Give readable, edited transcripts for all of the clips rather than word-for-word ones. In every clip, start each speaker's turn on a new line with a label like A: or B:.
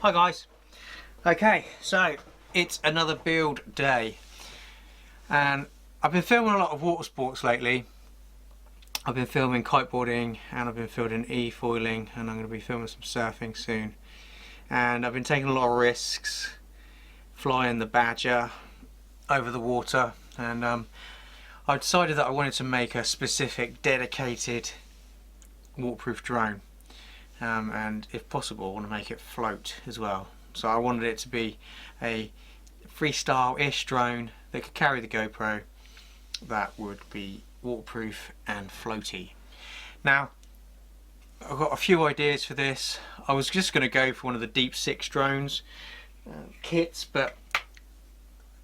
A: Hi guys. Okay, so it's another build day and I've been filming a lot of water sports lately. I've been filming kiteboarding and I've been filming e-foiling and I'm going to be filming some surfing soon. And I've been taking a lot of risks, flying the Badger over the water, and I decided that I wanted to make a specific dedicated waterproof drone. And if possible I want to make it float as well. So I wanted it to be a freestyle-ish drone that could carry the GoPro that would be waterproof and floaty. Now I've got a few ideas for this. I was just going to go for one of the Deep 6 drones kits, but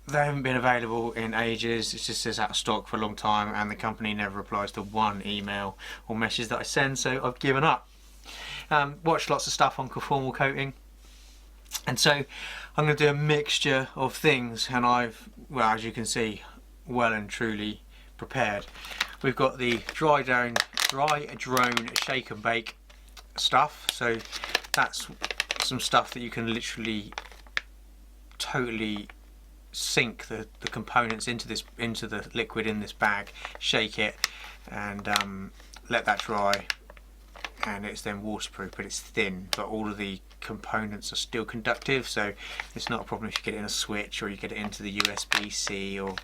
A: they haven't been available in ages. It just says out of stock for a long time and the company never replies to one email or message that I send, so I've given up. Watched lots of stuff on conformal coating, and so I'm going to do a mixture of things, and I've, well, as you can see, well and truly prepared. We've got the dry drone shake and bake stuff, so that's some stuff that you can literally totally sink the components into the liquid in this bag, shake it and let that dry, and it's then waterproof, but it's thin, but all of the components are still conductive, so it's not a problem if you get it in a switch or you get it into the USB-C or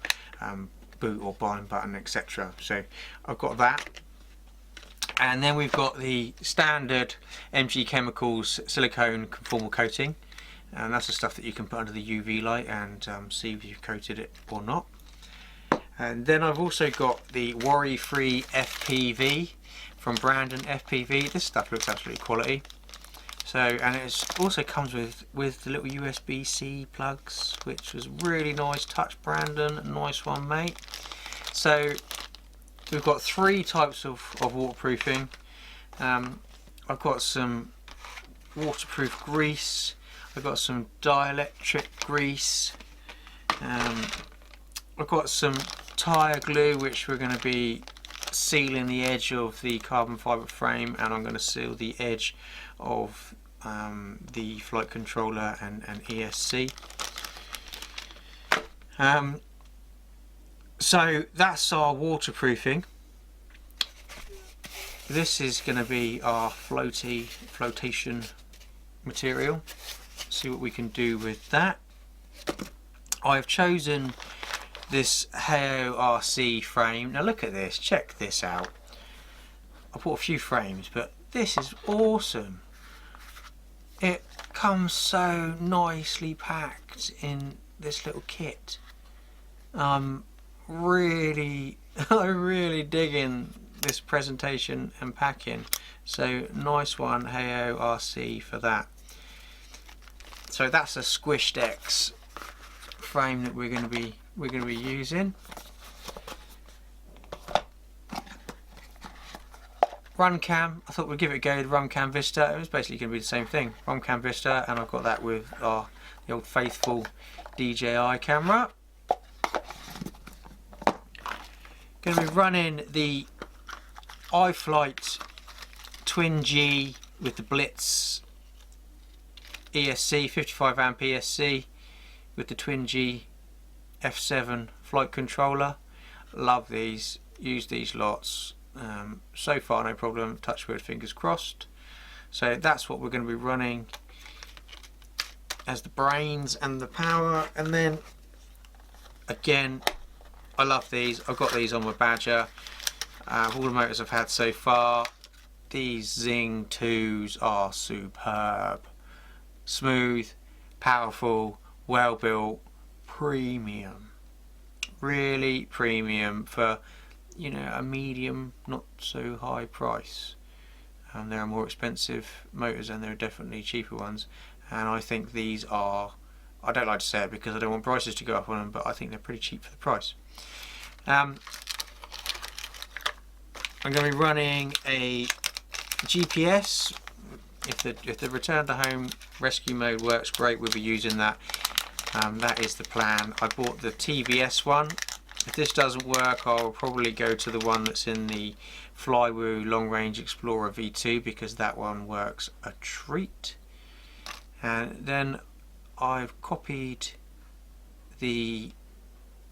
A: boot or bind button, etc. So I've got that, and then we've got the standard MG Chemicals silicone conformal coating, and that's the stuff that you can put under the UV light and see if you've coated it or not. And then I've also got the worry-free FPV from Brandon FPV. This stuff looks absolutely quality. So, and it also comes with the little USB-C plugs, which was really nice touch, Brandon. Nice one, mate. So we've got three types of waterproofing. I've got some waterproof grease. I've got some dielectric grease. I've got some tyre glue, which we're going to be sealing the edge of the carbon fibre frame, and I'm going to seal the edge of the flight controller and ESC. So that's our waterproofing. This is going to be our flotation material. See what we can do with that. I've chosen this Heyo RC frame. Now look at this, check this out. I bought a few frames, but this is awesome. It comes so nicely packed in this little kit. I'm really digging this presentation and packing. So nice one, Heyo RC, for that. So that's a Squished X frame that we're going to be using. Runcam, I thought we'd give it a go with Runcam Vista. It was basically going to be the same thing, Runcam Vista, and I've got that with the old faithful DJI camera. Going to be running the iFlight Twin G with the Blitz ESC, 55 amp ESC with the Twin G F7 flight controller. Love these, use these lots. So far no problem, touch wood, fingers crossed. So that's what we're going to be running as the brains and the power. And then again, I love these. I've got these on my Badger. All the motors I've had so far, these Zing 2s are superb. Smooth, powerful, well built, premium. Really premium for, you know, a medium, not so high price. There are more expensive motors and there are definitely cheaper ones, and I think these are, I don't like to say it because I don't want prices to go up on them, but I think they're pretty cheap for the price. I'm going to be running a GPS. If the return to home rescue mode works great, we'll be using that. That is the plan. I bought the TBS one. If this doesn't work, I'll probably go to the one that's in the Flywoo Long Range Explorer V2 because that one works a treat. And then I've copied the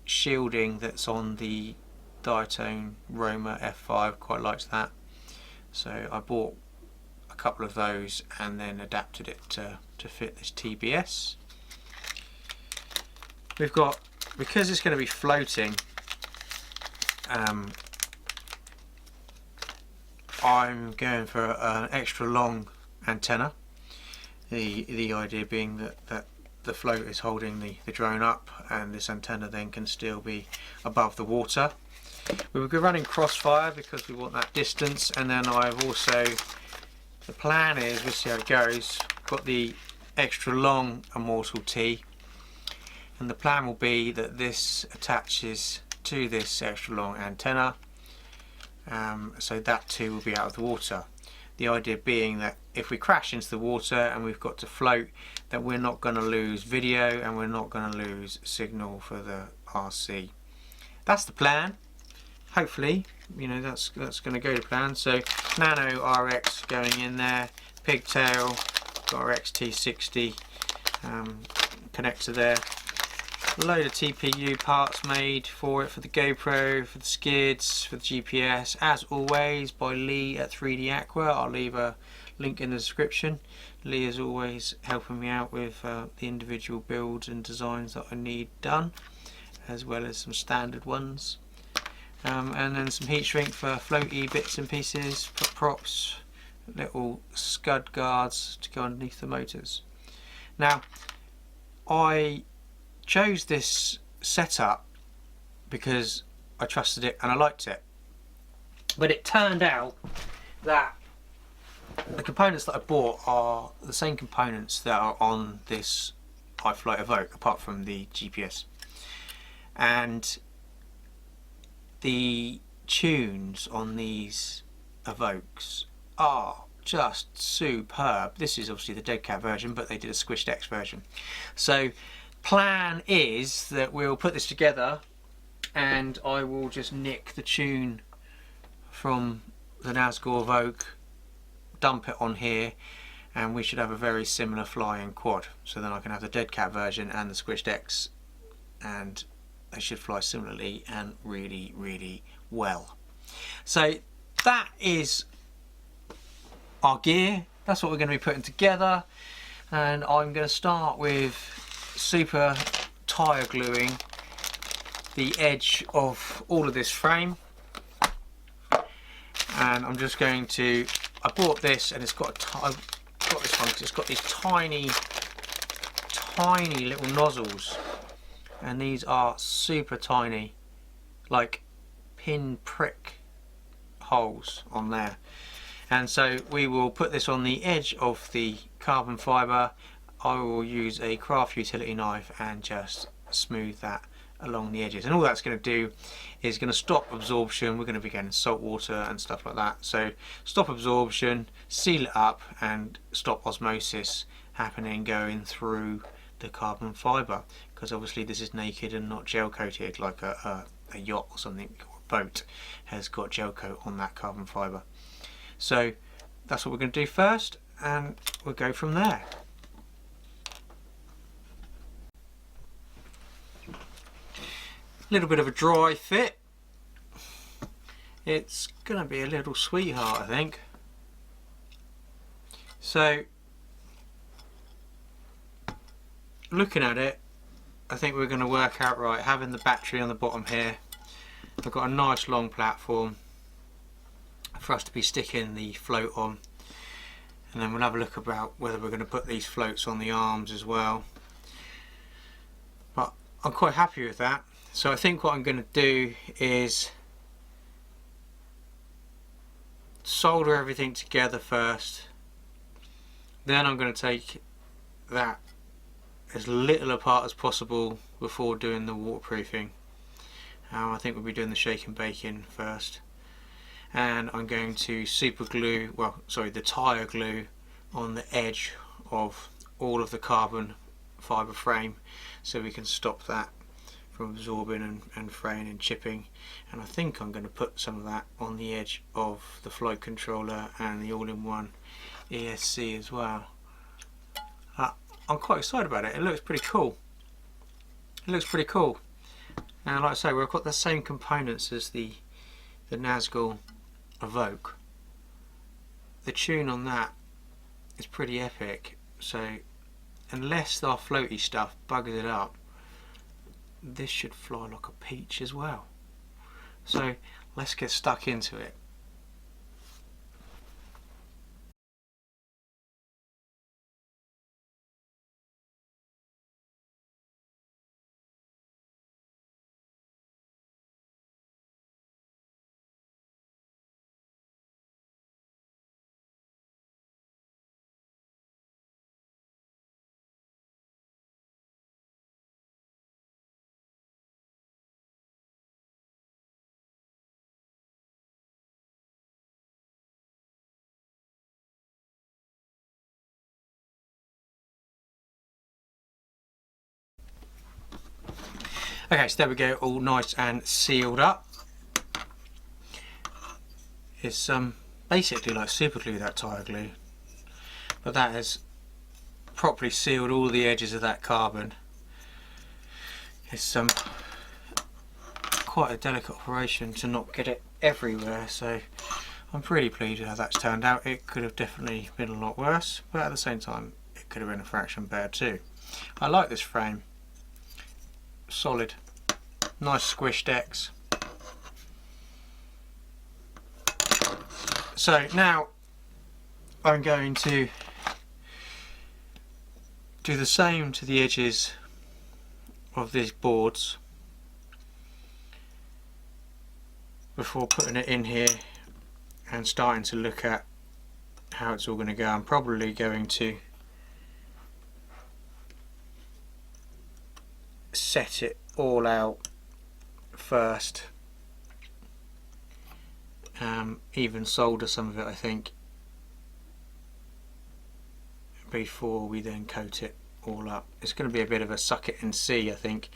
A: shielding that's on the Diatone Roma F5, quite liked that, so I bought a couple of those and then adapted it to fit this TBS. We've got, because it's going to be floating, I'm going for an extra long antenna. The idea being that the float is holding the drone up, and this antenna then can still be above the water. We will be running crossfire because we want that distance, and then I've also, the plan is, we'll see how it goes, got the extra long Immortal T, and the plan will be that this attaches to this extra long antenna, so that too will be out of the water. The idea being that if we crash into the water and we've got to float, that we're not going to lose video and we're not going to lose signal for the RC. That's the plan. Hopefully, you know, that's going to go to plan. So Nano RX going in there, pigtail, got our XT60 connector there. A load of TPU parts made for it, for the GoPro, for the skids, for the GPS, as always by Lee at 3D Aqua. I'll leave a link in the description. Lee is always helping me out with the individual builds and designs that I need done, as well as some standard ones. And then some heat shrink for floaty bits and pieces, props, little scud guards to go underneath the motors. Now, I chose this setup because I trusted it and I liked it, but it turned out that the components that I bought are the same components that are on this iFlight Evoke, apart from the GPS, and the tunes on these Evokes are just superb. This is obviously the Dead Cat version, but they did a Squished X version. So plan is that we'll put this together and I will just nick the tune from the Nazgul Evoke, dump it on here, and we should have a very similar flying quad. So then I can have the Dead Cat version and the Squished X, and they should fly similarly and really, really well. So that is our gear. That's what we're going to be putting together, and I'm going to start with super tire gluing the edge of all of this frame, and I'm just going to, I bought this and it's got I've got this one because it's got these tiny little nozzles, and these are super tiny, like pin prick holes on there. And so we will put this on the edge of the carbon fibre. I will use a craft utility knife and just smooth that along the edges, and all that's going to do is going to stop absorption. We're going to be getting salt water and stuff like that, so stop absorption, seal it up, and stop osmosis happening going through the carbon fibre, because obviously this is naked and not gel coated like a yacht or something, or a boat has got gel coat on that carbon fibre. So that's what we're going to do first, and we'll go from there. A little bit of a dry fit. It's going to be a little sweetheart, I think. So looking at it, I think we're going to work out right. Having the battery on the bottom here, I've got a nice long platform for us to be sticking the float on, and then we'll have a look about whether we're going to put these floats on the arms as well, but I'm quite happy with that. So I think what I'm going to do is solder everything together first, then I'm going to take that as little apart as possible before doing the waterproofing. I think we'll be doing the shake and baking first, and I'm going to super glue, the tire glue on the edge of all of the carbon fibre frame, so we can stop that from absorbing and fraying and chipping. And I think I'm going to put some of that on the edge of the flight controller and the all-in-one ESC as well. I'm quite excited about it. It looks pretty cool. It looks pretty cool. And like I say, we've got the same components as the Nazgul Evoke. The tune on that is pretty epic. So unless our floaty stuff buggers it up, this should fly like a peach as well. So let's get stuck into it. Okay, so there we go, all nice and sealed up. It's basically like super glue, that tire glue, but that has properly sealed all the edges of that carbon. It's quite a delicate operation to not get it everywhere, so I'm pretty pleased with how that's turned out. It could have definitely been a lot worse, but at the same time it could have been a fraction better too. I like this frame. Solid, nice squished decks. So now I'm going to do the same to the edges of these boards before putting it in here and starting to look at how it's all going to go. I'm probably going to set it all out first, even solder some of it I think, before we then coat it all up. It's going to be a bit of a suck it and see, I think,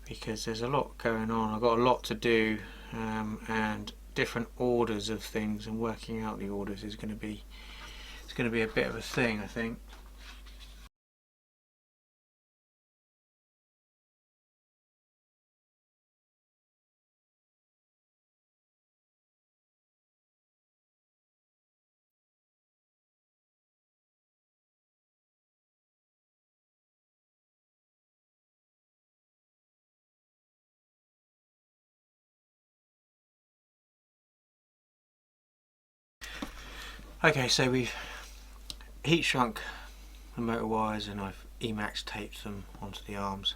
A: because there's a lot going on. I've got a lot to do, and different orders of things, and working out the orders is going to be a bit of a thing, I think. Okay, so we've heat shrunk the motor wires and I've Emax taped them onto the arms,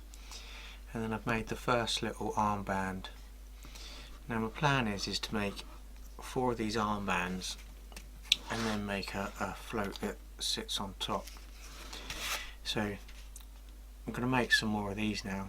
A: and then I've made the first little armband. Now my plan is to make 4 of these armbands and then make a float that sits on top. So I'm going to make some more of these now.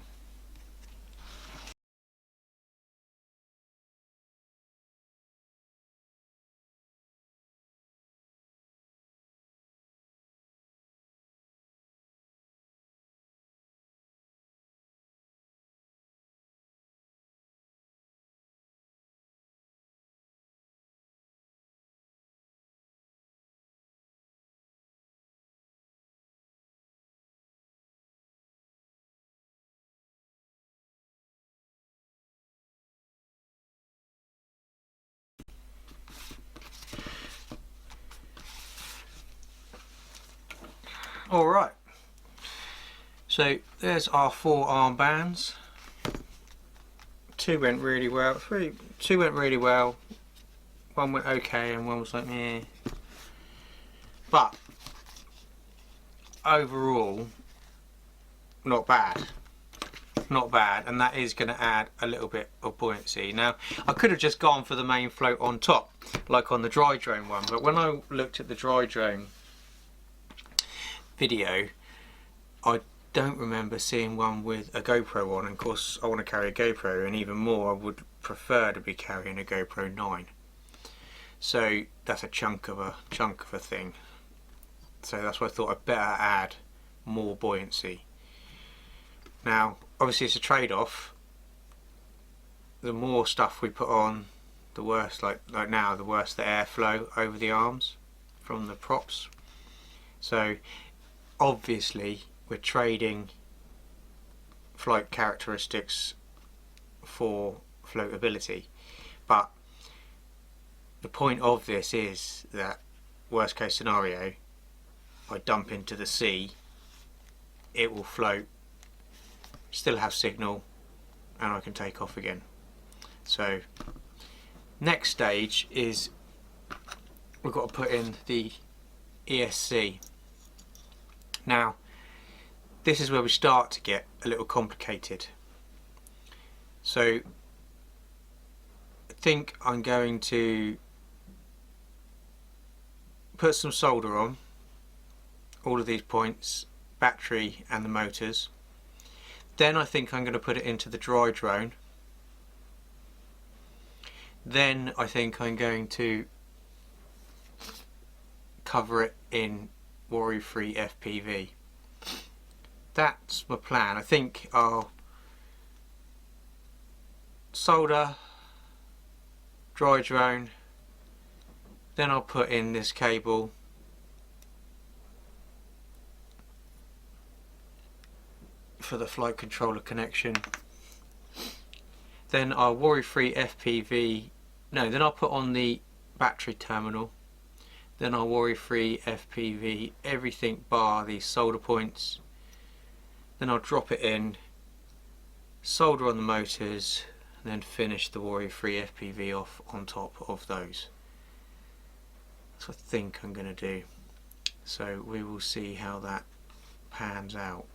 A: Alright, so there's our 4 armbands. 2 went really well, 2 went really well, 1 went okay and 1 was like meh. But overall, not bad. Not bad, and that is going to add a little bit of buoyancy. Now, I could have just gone for the main float on top, like on the dry drone one, but when I looked at the dry drone video, I don't remember seeing one with a GoPro on, and of course I want to carry a GoPro, and even more I would prefer to be carrying a GoPro 9. So that's a chunk of a thing. So that's why I thought I'd better add more buoyancy. Now obviously it's a trade-off. The more stuff we put on, the worse, like now, the worse the airflow over the arms from the props. So obviously we're trading flight characteristics for floatability, but the point of this is that worst case scenario, I dump into the sea, it will float, still have signal, and I can take off again. So next stage is we've got to put in the ESC. Now this is where we start to get a little complicated. So I think I'm going to put some solder on all of these points, battery and the motors. Then I think I'm going to put it into the dry drone. Then I think I'm going to cover it in worry-free FPV. That's my plan. I think I'll solder, dry drone, then I'll put in this cable, for the flight controller connection. Then I'll worry-free FPV, no, then I'll put on the battery terminal. Then I'll worry-free FPV everything bar these solder points. Then I'll drop it in, solder on the motors, and then finish the worry-free FPV off on top of those. That's what I think I'm going to do. So we will see how that pans out.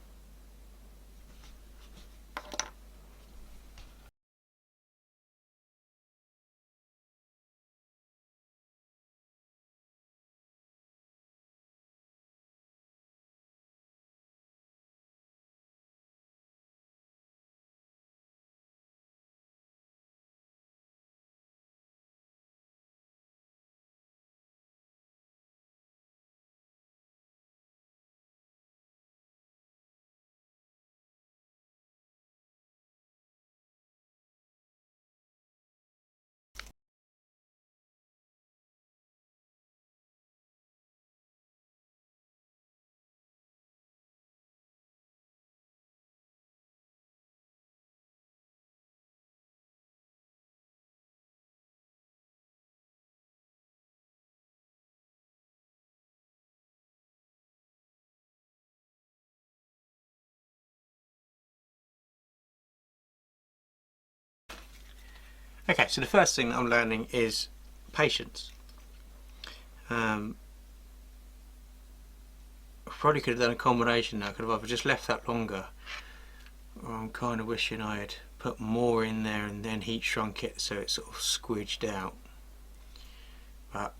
A: Okay, so the first thing that I'm learning is patience. I probably could have done a combination now. I could have either just left that longer, or I'm kind of wishing I had put more in there and then heat shrunk it so it sort of squidged out. But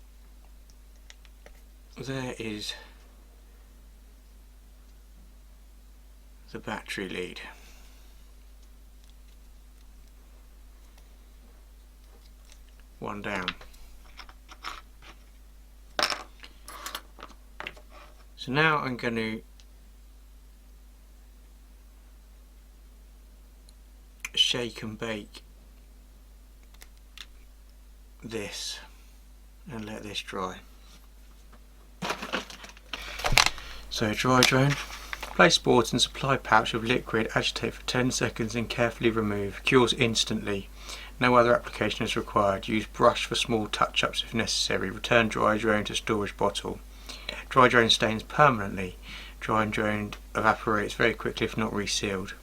A: there is the battery lead. One down. So now I'm going to shake and bake this and let this dry. So dry drone. Place boards in supply pouch of liquid, agitate for 10 seconds and carefully remove. Cures instantly. No other application is required. Use brush for small touch-ups if necessary. Return dry drone to storage bottle. Dry drone stains permanently. Dry drone evaporates very quickly if not resealed.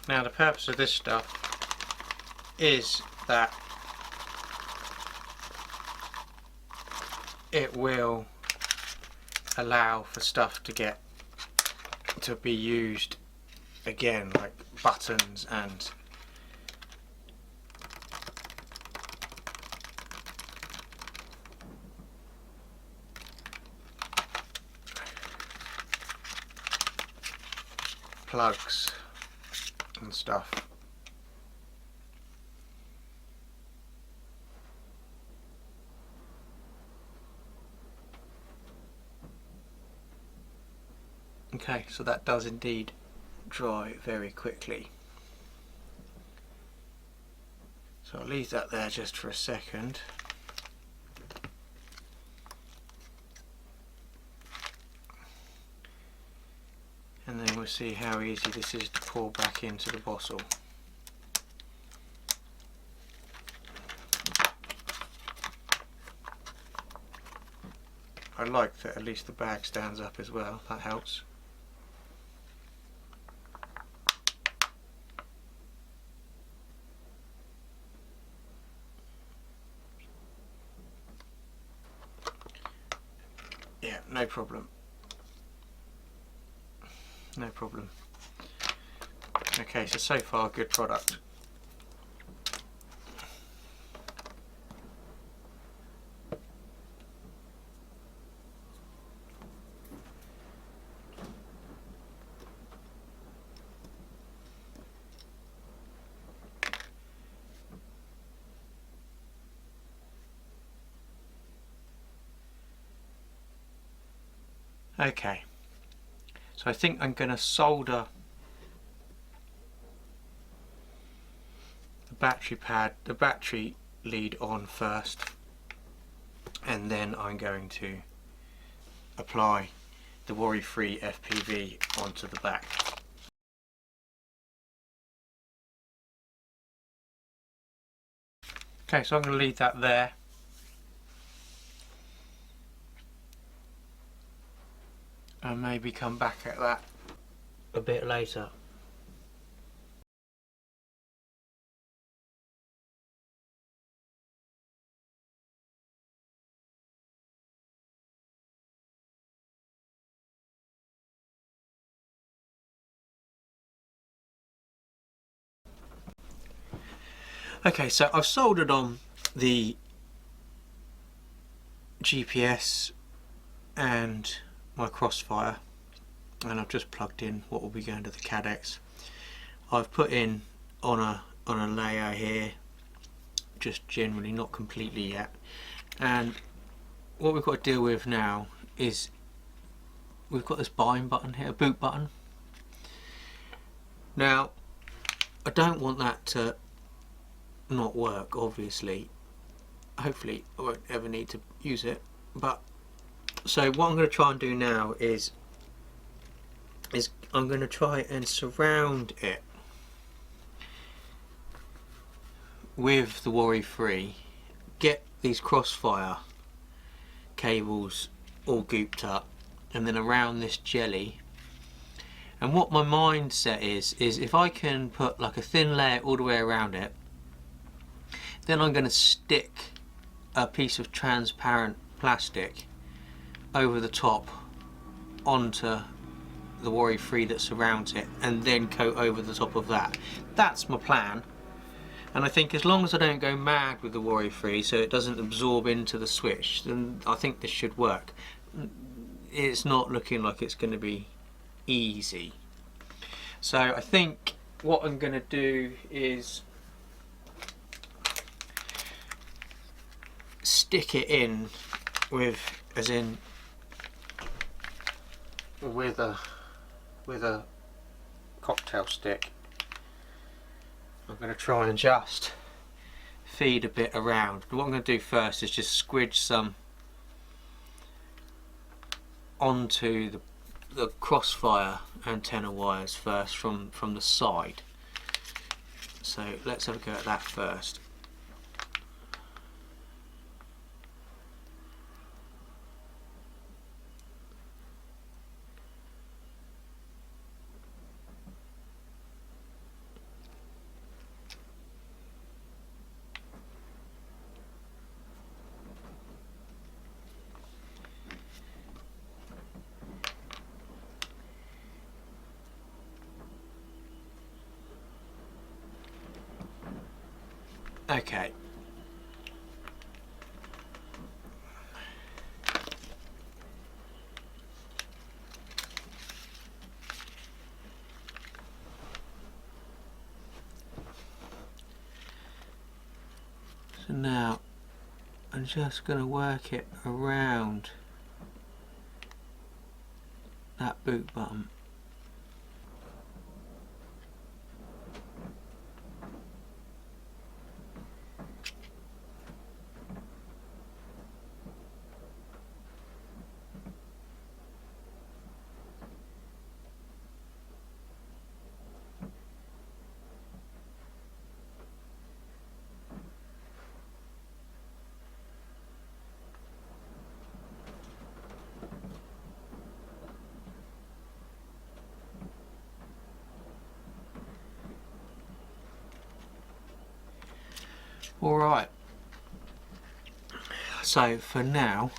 A: Now the purpose of this stuff is that it will allow for stuff to be used again, like buttons and plugs and stuff. Okay, so that does indeed dry very quickly. So I'll leave that there just for a second. And then we'll see how easy this is to pour back into the bottle. I like that at least the bag stands up as well, that helps. Yeah, no problem. No problem. Okay, so far good product. Okay, so I think I'm going to solder the battery lead on first, and then I'm going to apply the worry-free FPV onto the back. Okay, so I'm going to leave that there. And maybe come back at that a bit later. Okay, so I've soldered on the GPS and my crossfire, and I've just plugged in what will be going to the Cadex. I've put in on a layer here, just generally, not completely yet. And what we've got to deal with now is we've got this bind button here, boot button. Now, I don't want that to not work, obviously. Hopefully I won't ever need to use it, but so what I'm going to try and do now is I'm going to try and surround it with the worry-free, get these crossfire cables all gooped up, and then around this jelly. And what my mindset is if I can put like a thin layer all the way around it, then I'm going to stick a piece of transparent plastic over the top onto the worry-free that surrounds it, and then coat over the top of that. That's my plan. And I think as long as I don't go mad with the worry-free so it doesn't absorb into the switch, then I think this should work. It's not looking like it's going to be easy. So I think what I'm going to do is stick it in with, as in with a cocktail stick. I'm going to try and just feed a bit around. What I'm going to do first is just squidge some onto the crossfire antenna wires first from the side. So let's have a go at that first. Okay. So now I'm just going to work it around that boot button. Alright, so for now,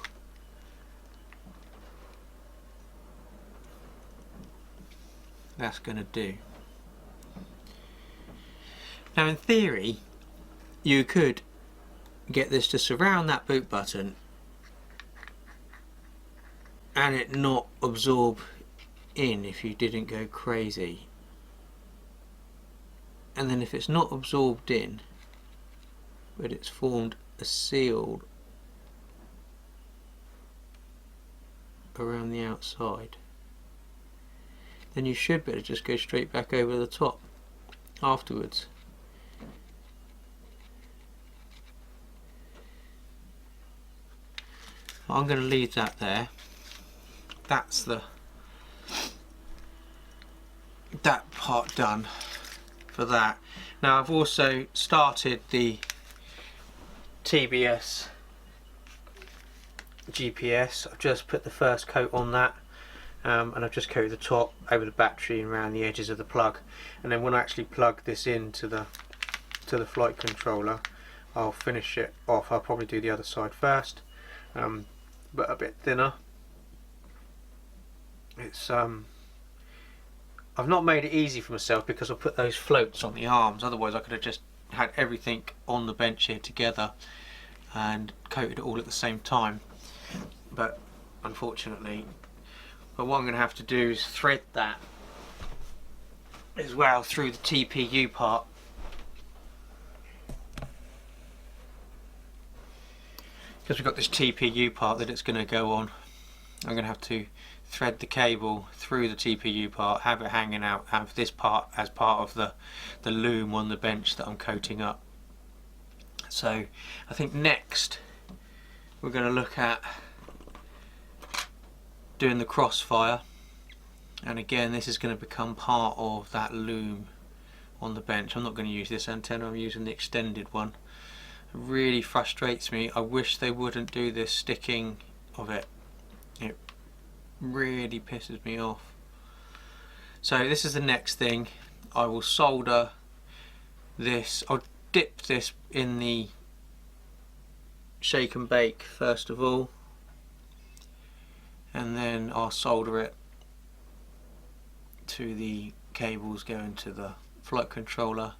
A: that's going to do. Now in theory, you could get this to surround that boot button and it not absorb in if you didn't go crazy. And then if it's not absorbed in, but it's formed a seal around the outside, then you should be able to just go straight back over the top afterwards. I'm going to leave that there. That's that part done for that. Now I've also started the TBS GPS. I've just put the first coat on that, and I've just coated the top over the battery and around the edges of the plug. And then when I actually plug this into the flight controller, I'll finish it off. I'll probably do the other side first, but a bit thinner. It's I've not made it easy for myself because I put those floats on the arms. Otherwise I could have just had everything on the bench here together and coated it all at the same time. But unfortunately, what I'm going to have to do is thread that as well through the TPU part. Because we've got this TPU part that it's going to go on, I'm going to have to thread the cable through the TPU part, have it hanging out, have this part as part of the loom on the bench that I'm coating up. So I think next we're going to look at doing the crossfire, and again this is going to become part of that loom on the bench. I'm not going to use this antenna, I'm using the extended one. It really frustrates me. I wish they wouldn't do this sticking of it. It really pisses me off. So this is the next thing. I will solder this. I'll dip this in the shake and bake first of all, and then I'll solder it to the cables going to the flight controller,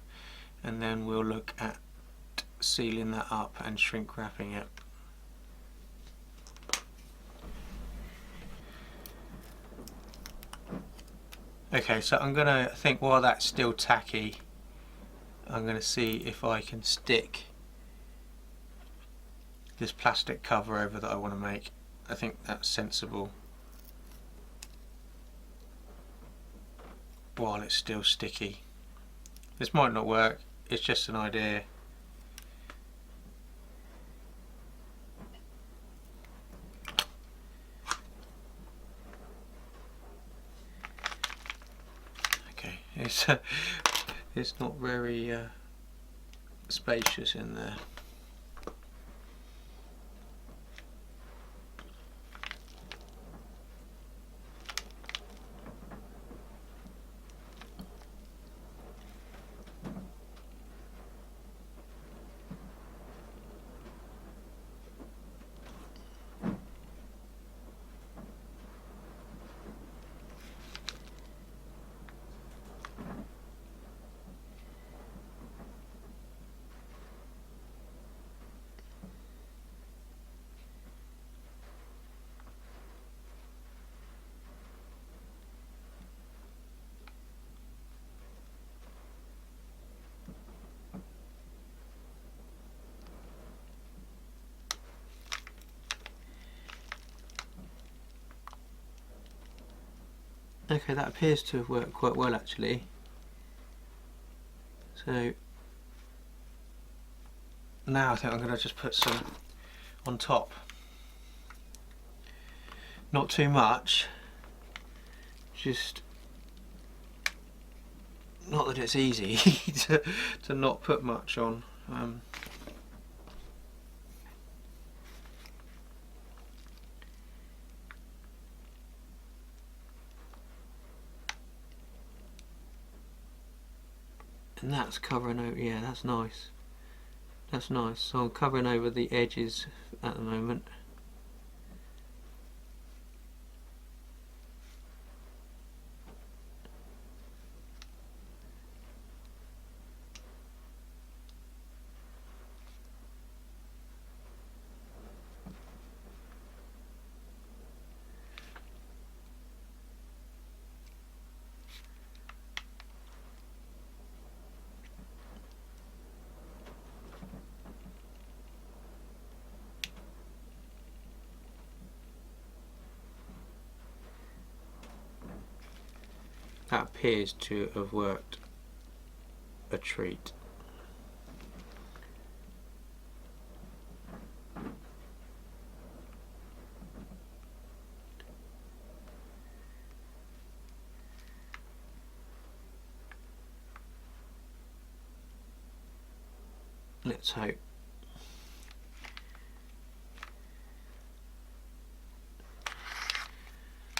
A: and then we'll look at sealing that up and shrink wrapping it. Okay, so I'm gonna think while that's still tacky, I'm gonna see if I can stick this plastic cover over that I want to make. I think that's sensible while it's still sticky. This might not work, it's just an idea. It's not very spacious in there. Okay, that appears to have worked quite well actually. So now I think I'm going to just put some on top. Not too much, just not that it's easy to not put much on. And that's covering over, yeah, that's nice. That's nice. So I'm covering over the edges at the moment. That appears to have worked a treat. Let's hope.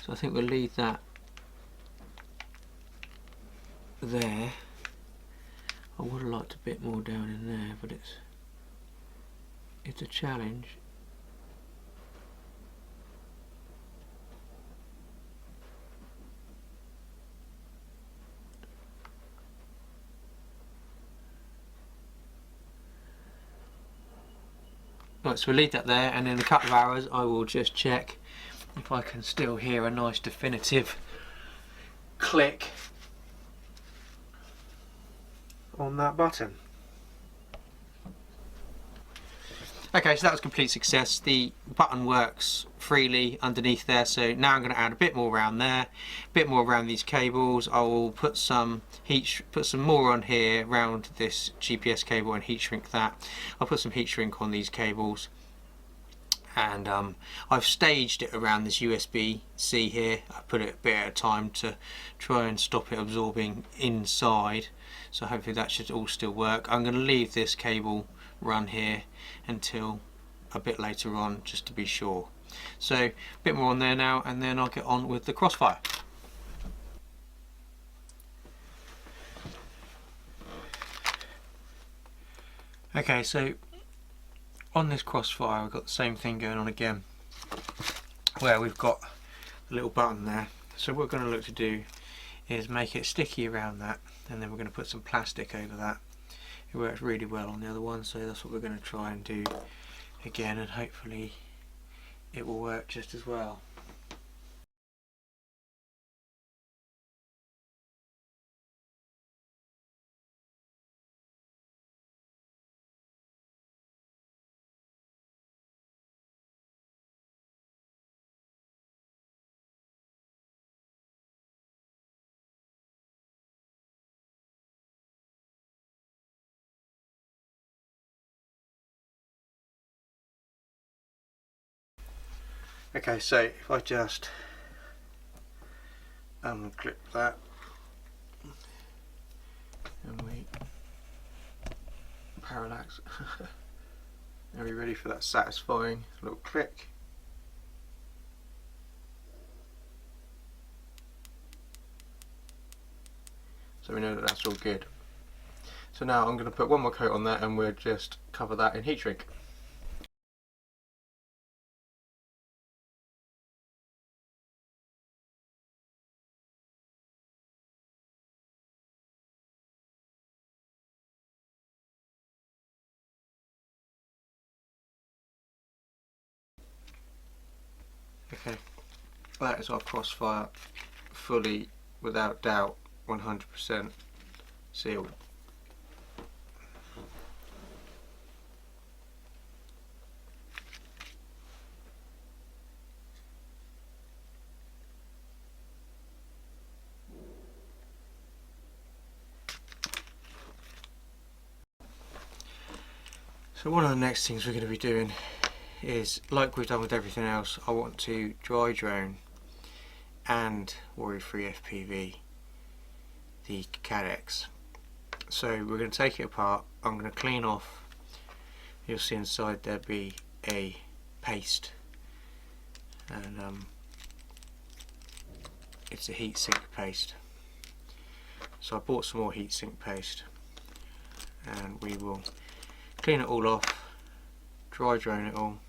A: So I think we'll leave that there. I would have liked a bit more down in there, but it's a challenge. Right, so we'll leave that there, and in a couple of hours I will just check if I can still hear a nice definitive click on that button. Okay, so that was a complete success. The button works freely underneath there, so now I'm going to add a bit more around there, a bit more around these cables. I will put some more on here around this GPS cable and heat shrink that. I'll put some heat shrink on these cables, and I've staged it around this USB-C here. I put it a bit at a time to try and stop it absorbing inside, so hopefully that should all still work. I'm going to leave this cable run here until a bit later on, just to be sure. So a bit more on there now, and then I'll get on with the crossfire. Okay, so on this crossfire we've got the same thing going on again, where we've got a little button there. So what we're going to look to do is make it sticky around that, and then we're going to put some plastic over that. It works really well on the other one, so that's what we're going to try and do again, and hopefully it will work just as well. Okay, so if I just unclip that, and we parallax. Are we ready for that satisfying little click? So we know that that's all good. So now I'm going to put one more coat on that, and we'll just cover that in heat shrink. Okay, that is our crossfire fully, without doubt, 100% sealed. So one of the next things we're going to be doing is, like we've done with everything else, I want to dry drone and worry-free FPV the Cadex. So we're going to take it apart. I'm going to clean off. You'll see inside there be a paste, and it's a heatsink paste. So I bought some more heatsink paste, and we will clean it all off, dry drone it all,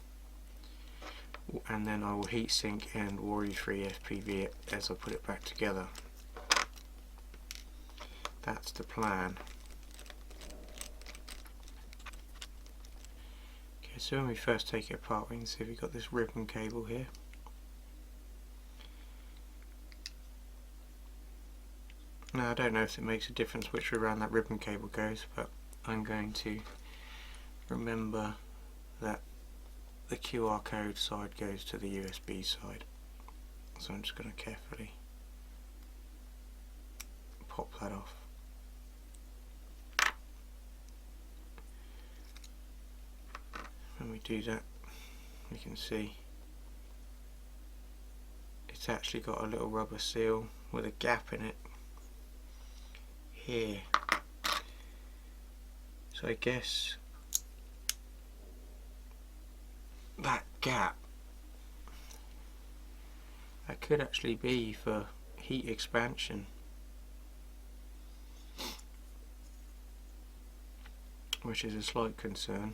A: and then I will heat sink and worry-free FPV it as I put it back together. That's the plan. Okay, so when we first take it apart, we can see we've got this ribbon cable here. Now I don't know if it makes a difference which way around that ribbon cable goes, but I'm going to remember that the QR code side goes to the USB side. So I'm just going to carefully pop that off. When we do that, we can see it's actually got a little rubber seal with a gap in it here. So I guess that gap, that could actually be for heat expansion, which is a slight concern.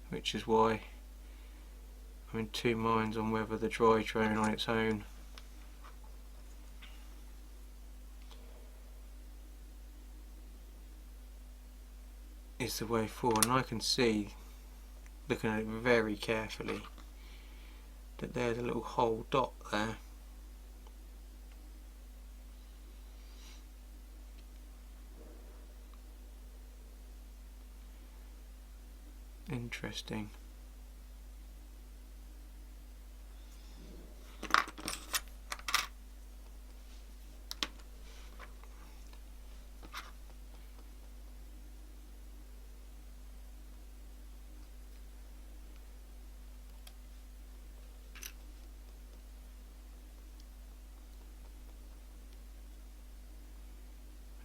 A: Which is why I'm in two minds on whether the dry drone on its own is the way forward. And I can see, looking at it very carefully, that there's a little whole dot there. Interesting.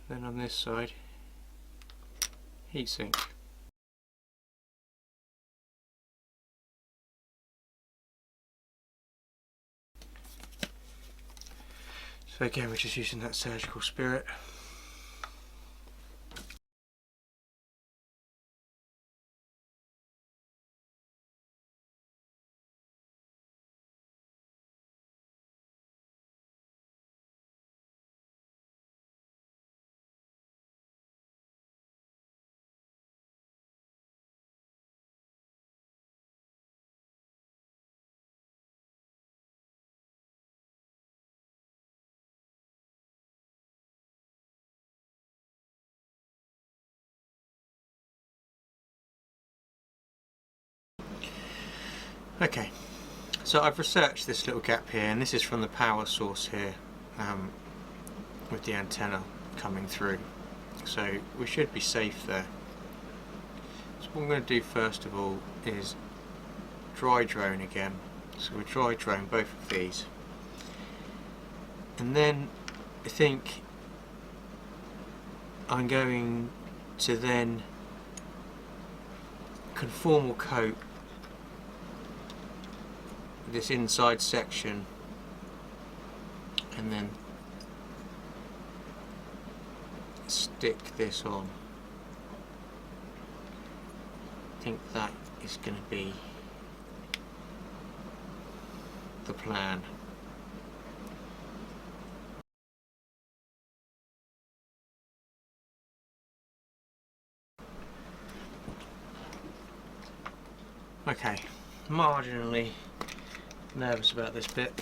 A: Then on this side, heatsink. So again, we're just using that surgical spirit. Okay, so I've researched this little gap here, and this is from the power source here, with the antenna coming through, so we should be safe there. So what I'm going to do first of all is dry drone again. So we'll dry drone both of these, and then I think I'm going to then conformal coat this inside section, and then stick this on. I think that is going to be the plan. Okay, marginally nervous about this bit.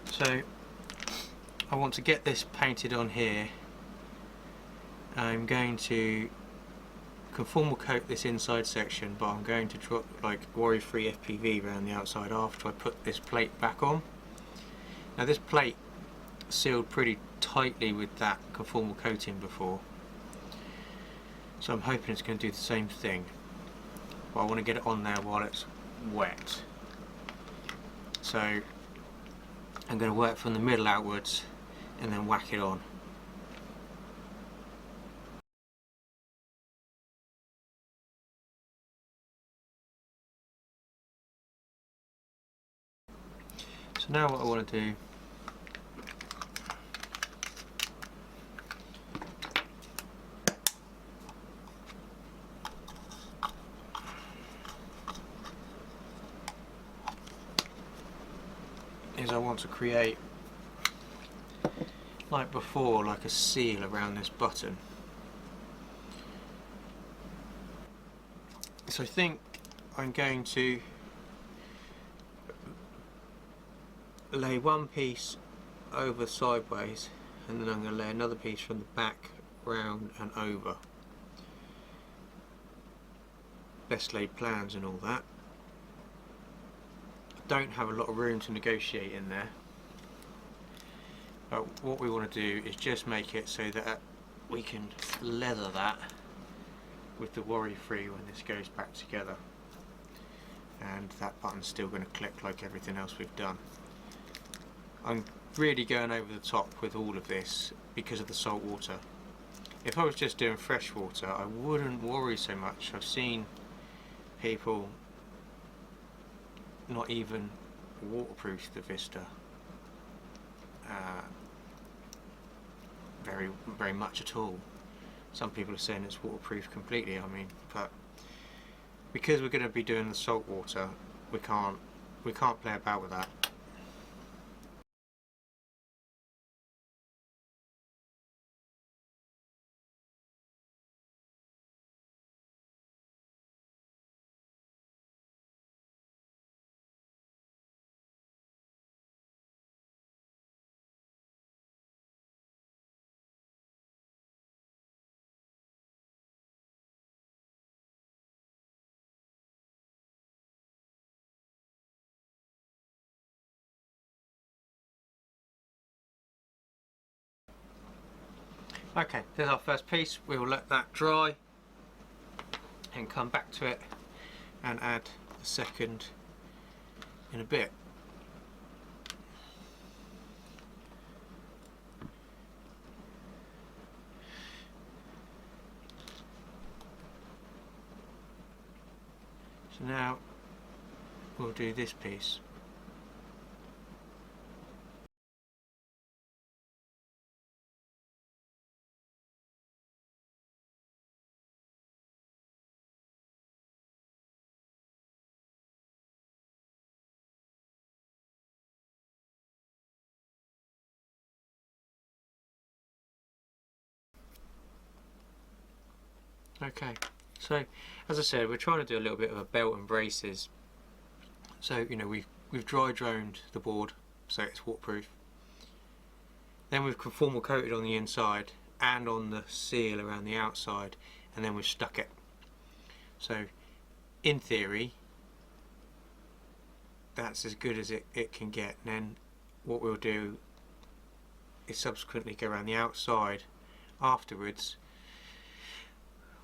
A: So I want to get this painted on here. I'm going to conformal coat this inside section, but I'm going to drop like worry-free FPV around the outside after I put this plate back on. Now this plate sealed pretty tightly with that conformal coating before, so I'm hoping it's going to do the same thing, but I want to get it on there while it's wet. So I'm going to work from the middle outwards and then whack it on. So now what I want to do is I want to create, like before, like a seal around this button. So I think I'm going to lay one piece over sideways, and then I'm going to lay another piece from the back round and over. Best laid plans and all that. I don't have a lot of room to negotiate in there, but what we want to do is just make it so that we can leather that with the worry free when this goes back together, and that button's still going to click like everything else we've done. I'm really going over the top with all of this because of the salt water. If I was just doing fresh water, I wouldn't worry so much. I've seen people not even waterproof the Vista very much at all. Some people are saying it's waterproof completely. I mean, but because we're going to be doing the salt water, we can't play about with that. Okay, there's our first piece. We will let that dry and come back to it and add the second in a bit. So now we'll do this piece. Okay, so as I said, we're trying to do a little bit of a belt and braces. So you know, we've dry droned the board so it's waterproof. Then we've conformal coated on the inside and on the seal around the outside, and then we've stuck it. So in theory that's as good as it can get. And then what we'll do is subsequently go around the outside afterwards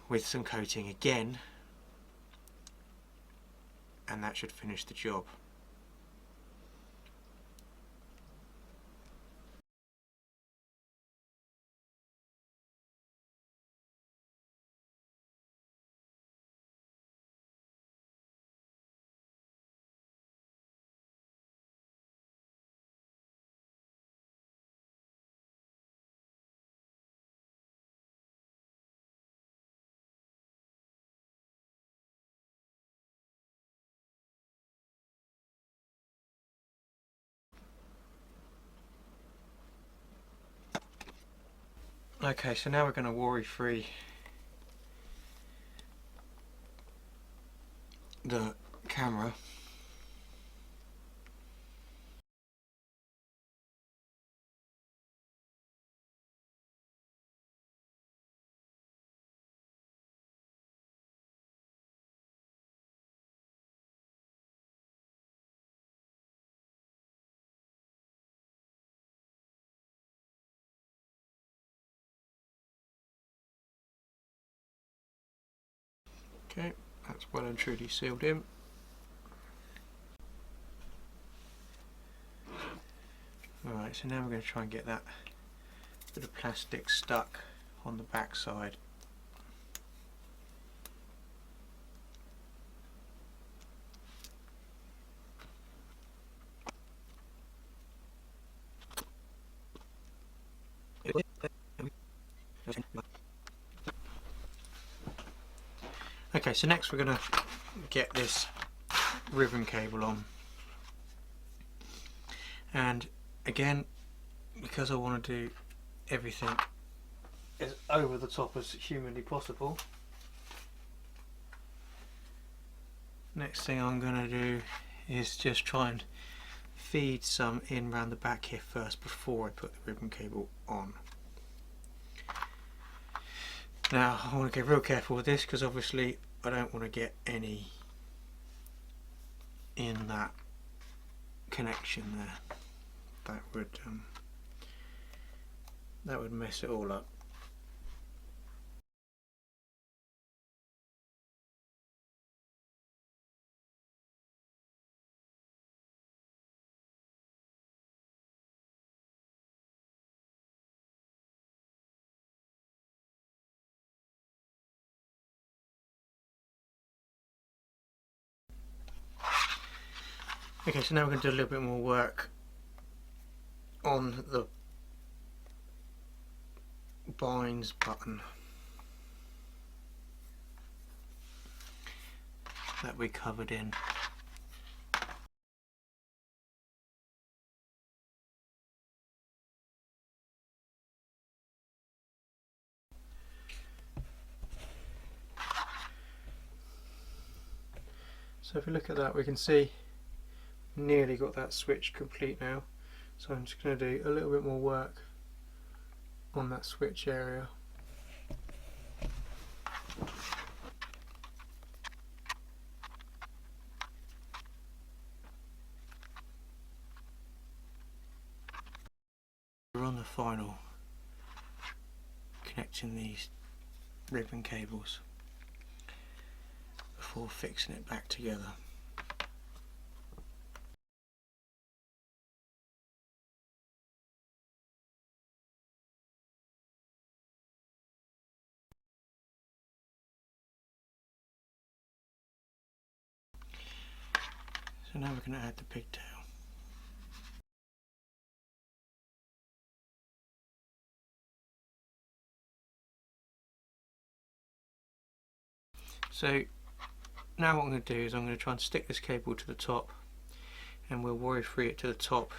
A: with some coating again, and that should finish the job. Okay, so now we're going to worry free the camera. Okay, that's well and truly sealed in. Alright, so now we're going to try and get that bit of plastic stuck on the back side. Okay, so next we're going to get this ribbon cable on, and again, because I want to do everything as over the top as humanly possible, next thing I'm going to do is just try and feed some in around the back here first before I put the ribbon cable on. Now I want to get real careful with this because obviously I don't want to get any in that connection there. That would mess it all up. Okay, so now we're going to do a little bit more work on the binds button that we covered in. So if we look at that, we can see nearly got that switch complete now. So I'm just going to do a little bit more work on that switch area. We're on the final, connecting these ribbon cables before fixing it back together. So now we're going to add the pigtail. So now what I'm going to do is I'm going to try and stick this cable to the top, and we'll worry free it to the top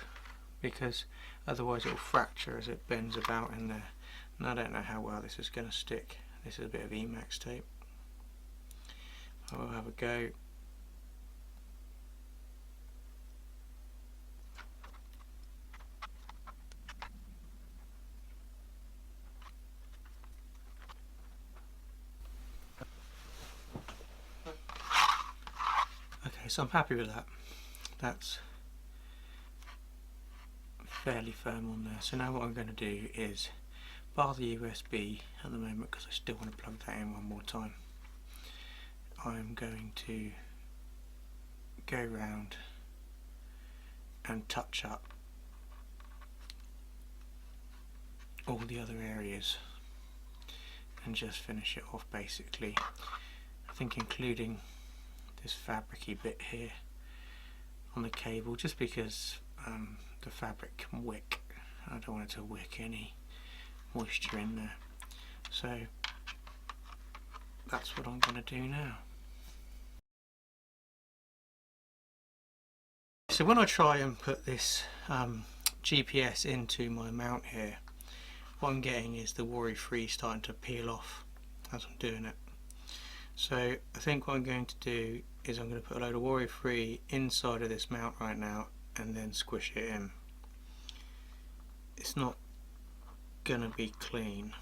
A: because otherwise it will fracture as it bends about in there. And I don't know how well this is going to stick. This is a bit of Emax tape. I will have a go. Okay, so I'm happy with that. That's fairly firm on there. So now what I'm going to do is bar the USB at the moment because I still want to plug that in one more time. I'm going to go round and touch up all the other areas and just finish it off basically. I think including this fabricy bit here on the cable, just because the fabric can wick. I don't want it to wick any moisture in there. So that's what I'm going to do now. So when I try and put this GPS into my mount here, what I'm getting is the worry free starting to peel off as I'm doing it. So I think what I'm going to do is I'm going to put a load of worry free inside of this mount right now and then squish it in. It's not going to be clean.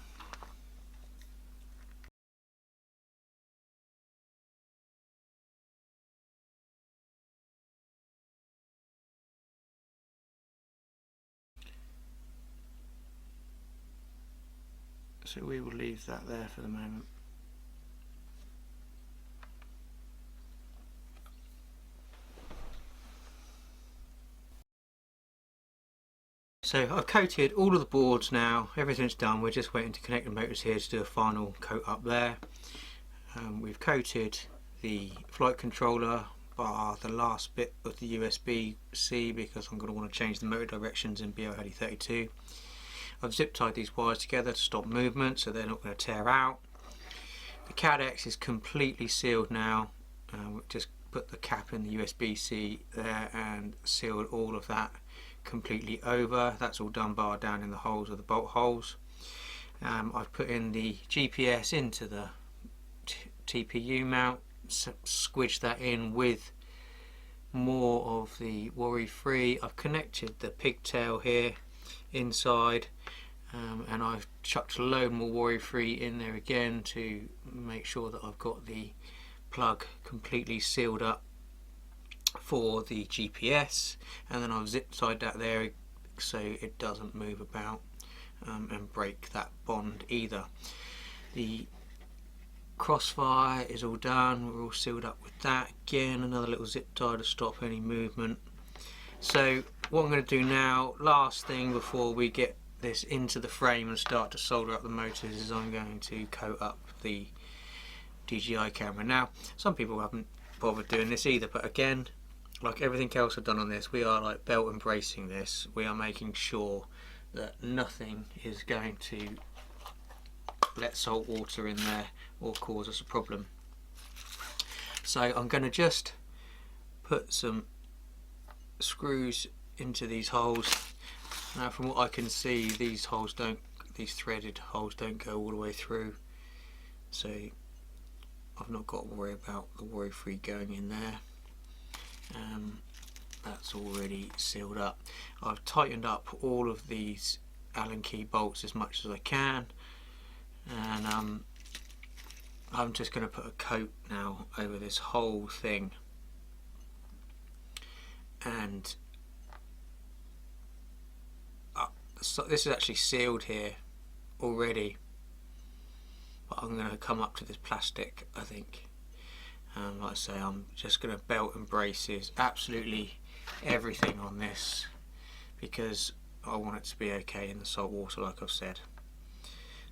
A: So we will leave that there for the moment. So I've coated all of the boards now, everything's done, we're just waiting to connect the motors here to do a final coat up there. We've coated the flight controller bar the last bit of the USB-C because I'm going to want to change the motor directions in byild 32. I've zip tied these wires together to stop movement so they're not going to tear out. I'm Cadex is completely sealed now. Just put the cap in the USB-C there and sealed all of that completely over. That's all done bar down in the holes of the bolt holes. I've put in the GPS into the TPU mount, squidged that in with more of the worry free. I've connected the pigtail here inside, and I've chucked a load more worry free in there again to make sure that I've got the plug completely sealed up for the GPS, and then I've zip tied that there so it doesn't move about and break that bond either. The crossfire is all done, we're all sealed up with that. Again, another little zip tie to stop any movement. So what I'm going to do now, last thing before we get this into the frame and start to solder up the motors, is I'm going to coat up the DJI camera. Now, some people haven't bothered doing this either, but again, like everything else I've done on this, we are like belt and bracing this. We are making sure that nothing is going to let salt water in there or cause us a problem. So I'm going to just put some screws into these holes. Now, from what I can see, these threaded holes don't go all the way through, so I've not got to worry about the worry free going in there. That's already sealed up. I've tightened up all of these Allen key bolts as much as I can, and I'm just going to put a coat now over this whole thing, and so this is actually sealed here already, but I'm going to come up to this plastic, I think. Like I say, I'm just going to belt and braces absolutely everything on this because I want it to be okay in the salt water, like I've said.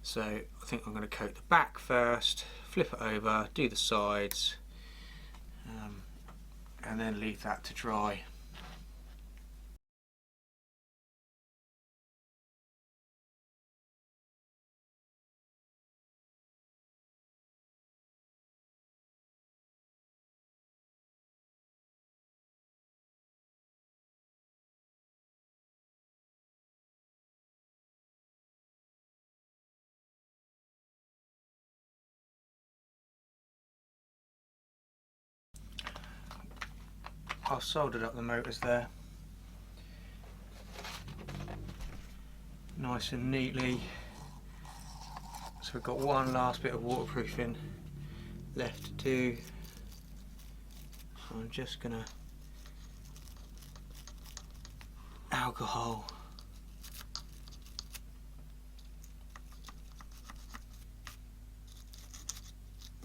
A: So I think I'm going to coat the back first, flip it over, do the sides, and then leave that to dry. I've soldered up the motors there nice and neatly, so we've got one last bit of waterproofing left to do. So I'm just gonna alcohol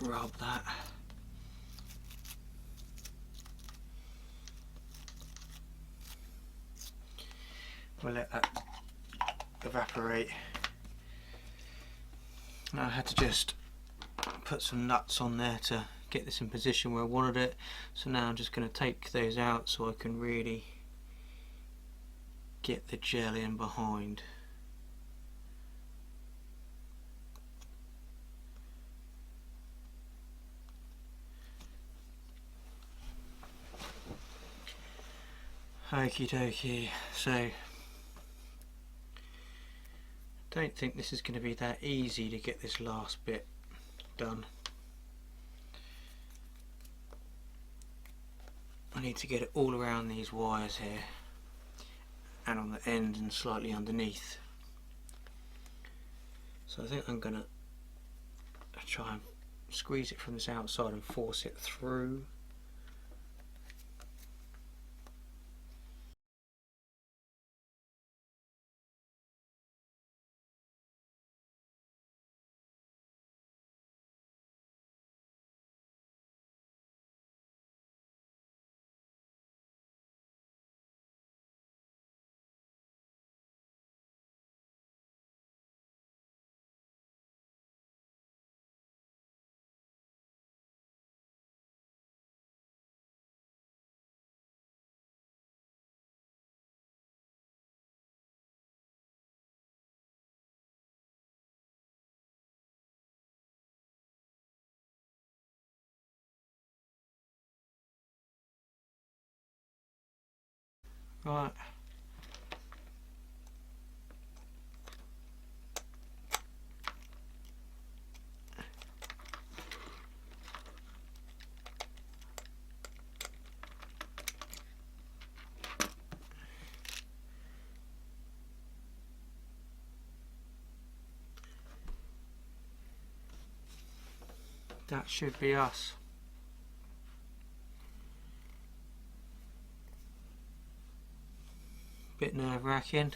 A: rub that. We'll let that evaporate. Now I had to just put some nuts on there to get this in position where I wanted it, so now I'm just going to take those out so I can really get the gel in behind. Okie dokie, so don't think this is going to be that easy to get this last bit done. I need to get it all around these wires here and on the end and slightly underneath. So I think I'm going to try and squeeze it from this outside and force it through. Right. That should be us. Bit nerve-wracking.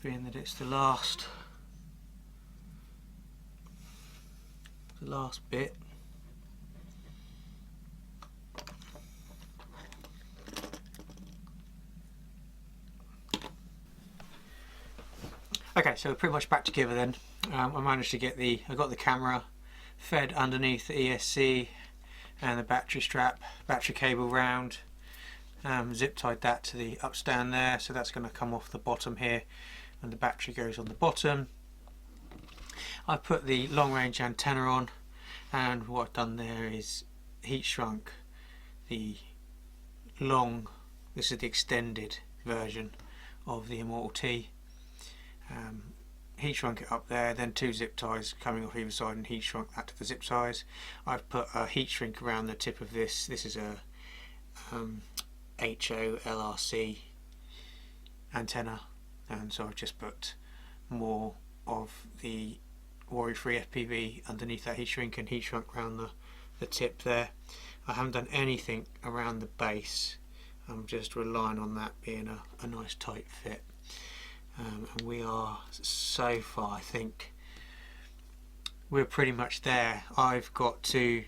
A: Being that it's the last bit. Okay, so we're pretty much back together then. I managed to get I got the camera fed underneath the ESC and the battery strap, battery cable round. Zip tied that to the upstand there, so that's going to come off the bottom here, and the battery goes on the bottom. I've put the long range antenna on, and what I've done there is heat shrunk the this is the extended version of the Immortal T. Heat shrunk it up there, then 2 zip ties coming off either side, and heat shrunk that to the zip ties. I've put a heat shrink around the tip of this. This is a HO LRC antenna, and so I've just put more of the worry-free FPV underneath that heat shrink and heat shrunk around the tip there. I haven't done anything around the base. I'm just relying on that being a nice tight fit. And we are, so far, I think we're pretty much there. I've got to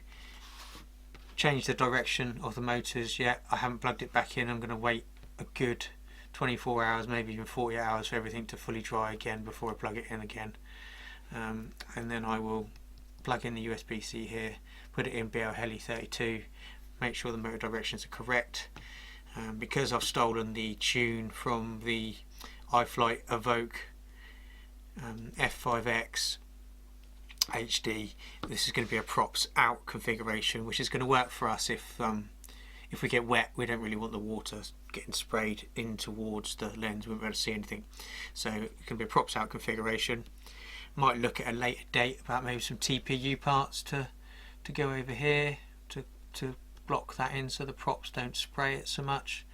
A: change the direction of the motors yet. I haven't plugged it back in. I'm going to wait a good 24 hours, maybe even 40 hours for everything to fully dry again before I plug it in again. And then I will plug in the USB-C here, put it in byild Heli 32, make sure the motor directions are correct. Because I've stolen the tune from the iFlight Evoke F5X HD, this is going to be a props out configuration, which is going to work for us if we get wet. We don't really want the water getting sprayed in towards the lens. We won't be able to see anything, so it can be a props out configuration. Might look at a later date about maybe some TPU parts to go over here to block that in so the props don't spray it so much.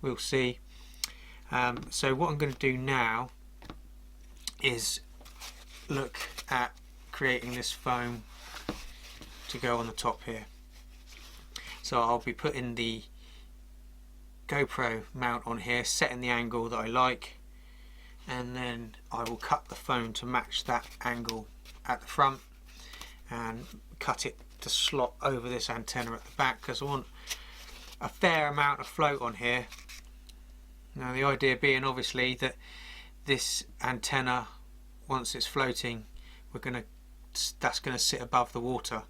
A: We'll see. So what I'm going to do now is look at creating this foam to go on the top here. So I'll be putting the GoPro mount on here, setting the angle that I like, and then I will cut the foam to match that angle at the front and cut it to slot over this antenna at the back, because I want a fair amount of float on here. Now the idea being obviously that this antenna, once it's floating, that's going to sit above the water,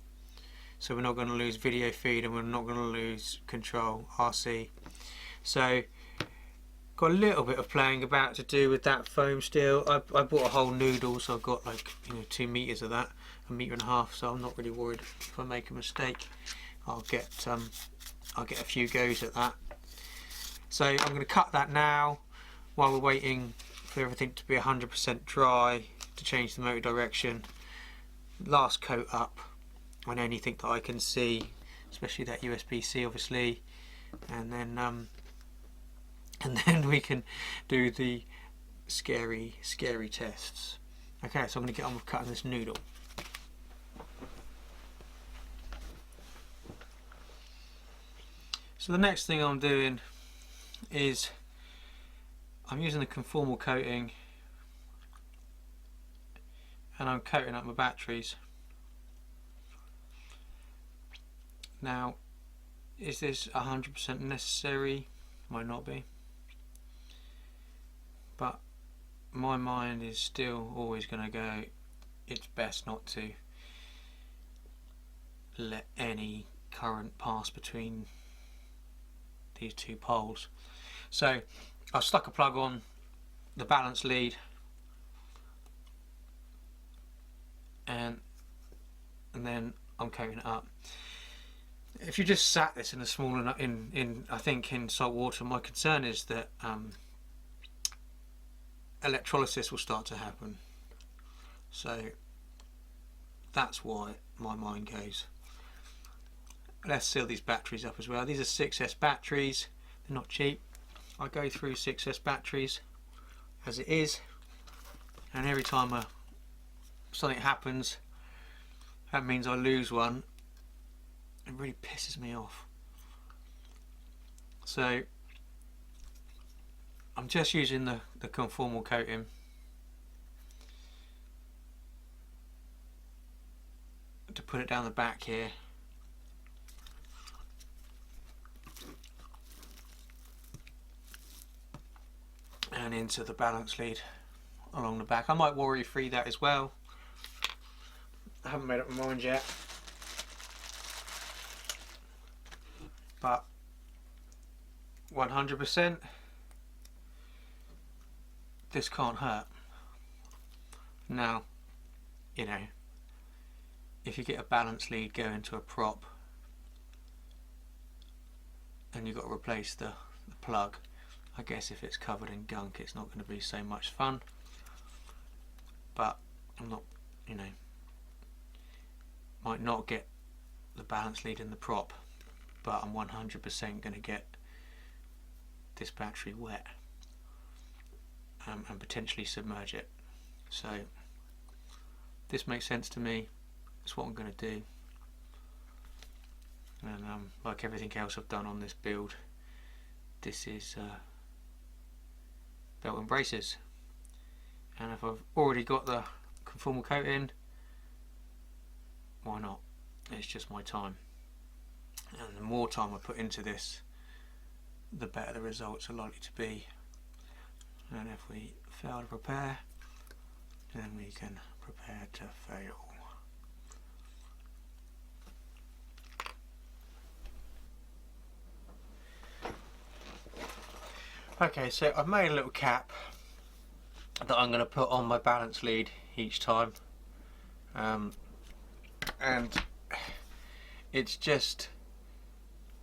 A: so we're not going to lose video feed and we're not going to lose control RC. So got a little bit of playing about to do with that foam still. I bought a whole noodle, so I've got like 2 meters of that, 1.5 meters, so I'm not really worried if I make a mistake. I'll get a few goes at that. So I'm going to cut that now while we're waiting for everything to be 100% dry to change the motor direction. Last coat up on anything that I can see, especially that USB-C obviously, and then we can do the scary tests. Okay, so I'm going to get on with cutting this noodle. So the next thing I'm doing is I'm using the conformal coating and I'm coating up my batteries. Now, is this 100% necessary? Might not be, but my mind is still always going to go, it's best not to let any current pass between these 2 poles. So I've stuck a plug on the balance lead, and then I'm coating it up. If you just sat this in a smaller, I think in salt water, my concern is that electrolysis will start to happen. So that's why my mind goes. Let's seal these batteries up as well. These are 6S batteries. They're not cheap. I go through 6S batteries as it is, and every time something happens, that means I lose one. It really pisses me off. So I'm just using the conformal coating to put it down the back here. And into the balance lead along the back. I might worry free that as well. I haven't made up my mind yet. But 100%, this can't hurt. Now, you know, if you get a balance lead going to a prop and you've got to replace the plug, I guess if it's covered in gunk it's not going to be so much fun. But I'm not, you know, might not get the balance lead in the prop, but I'm 100% going to get this battery wet and potentially submerge it. So this makes sense to me. It's what I'm going to do. And like everything else I've done on this build, this is belt and braces. And if I've already got the conformal coating, why not? It's just my time. And the more time I put into this, the better the results are likely to be. And if we fail to prepare, then we can prepare to fail. Okay, so I've made a little cap that I'm going to put on my balance lead each time, and it's just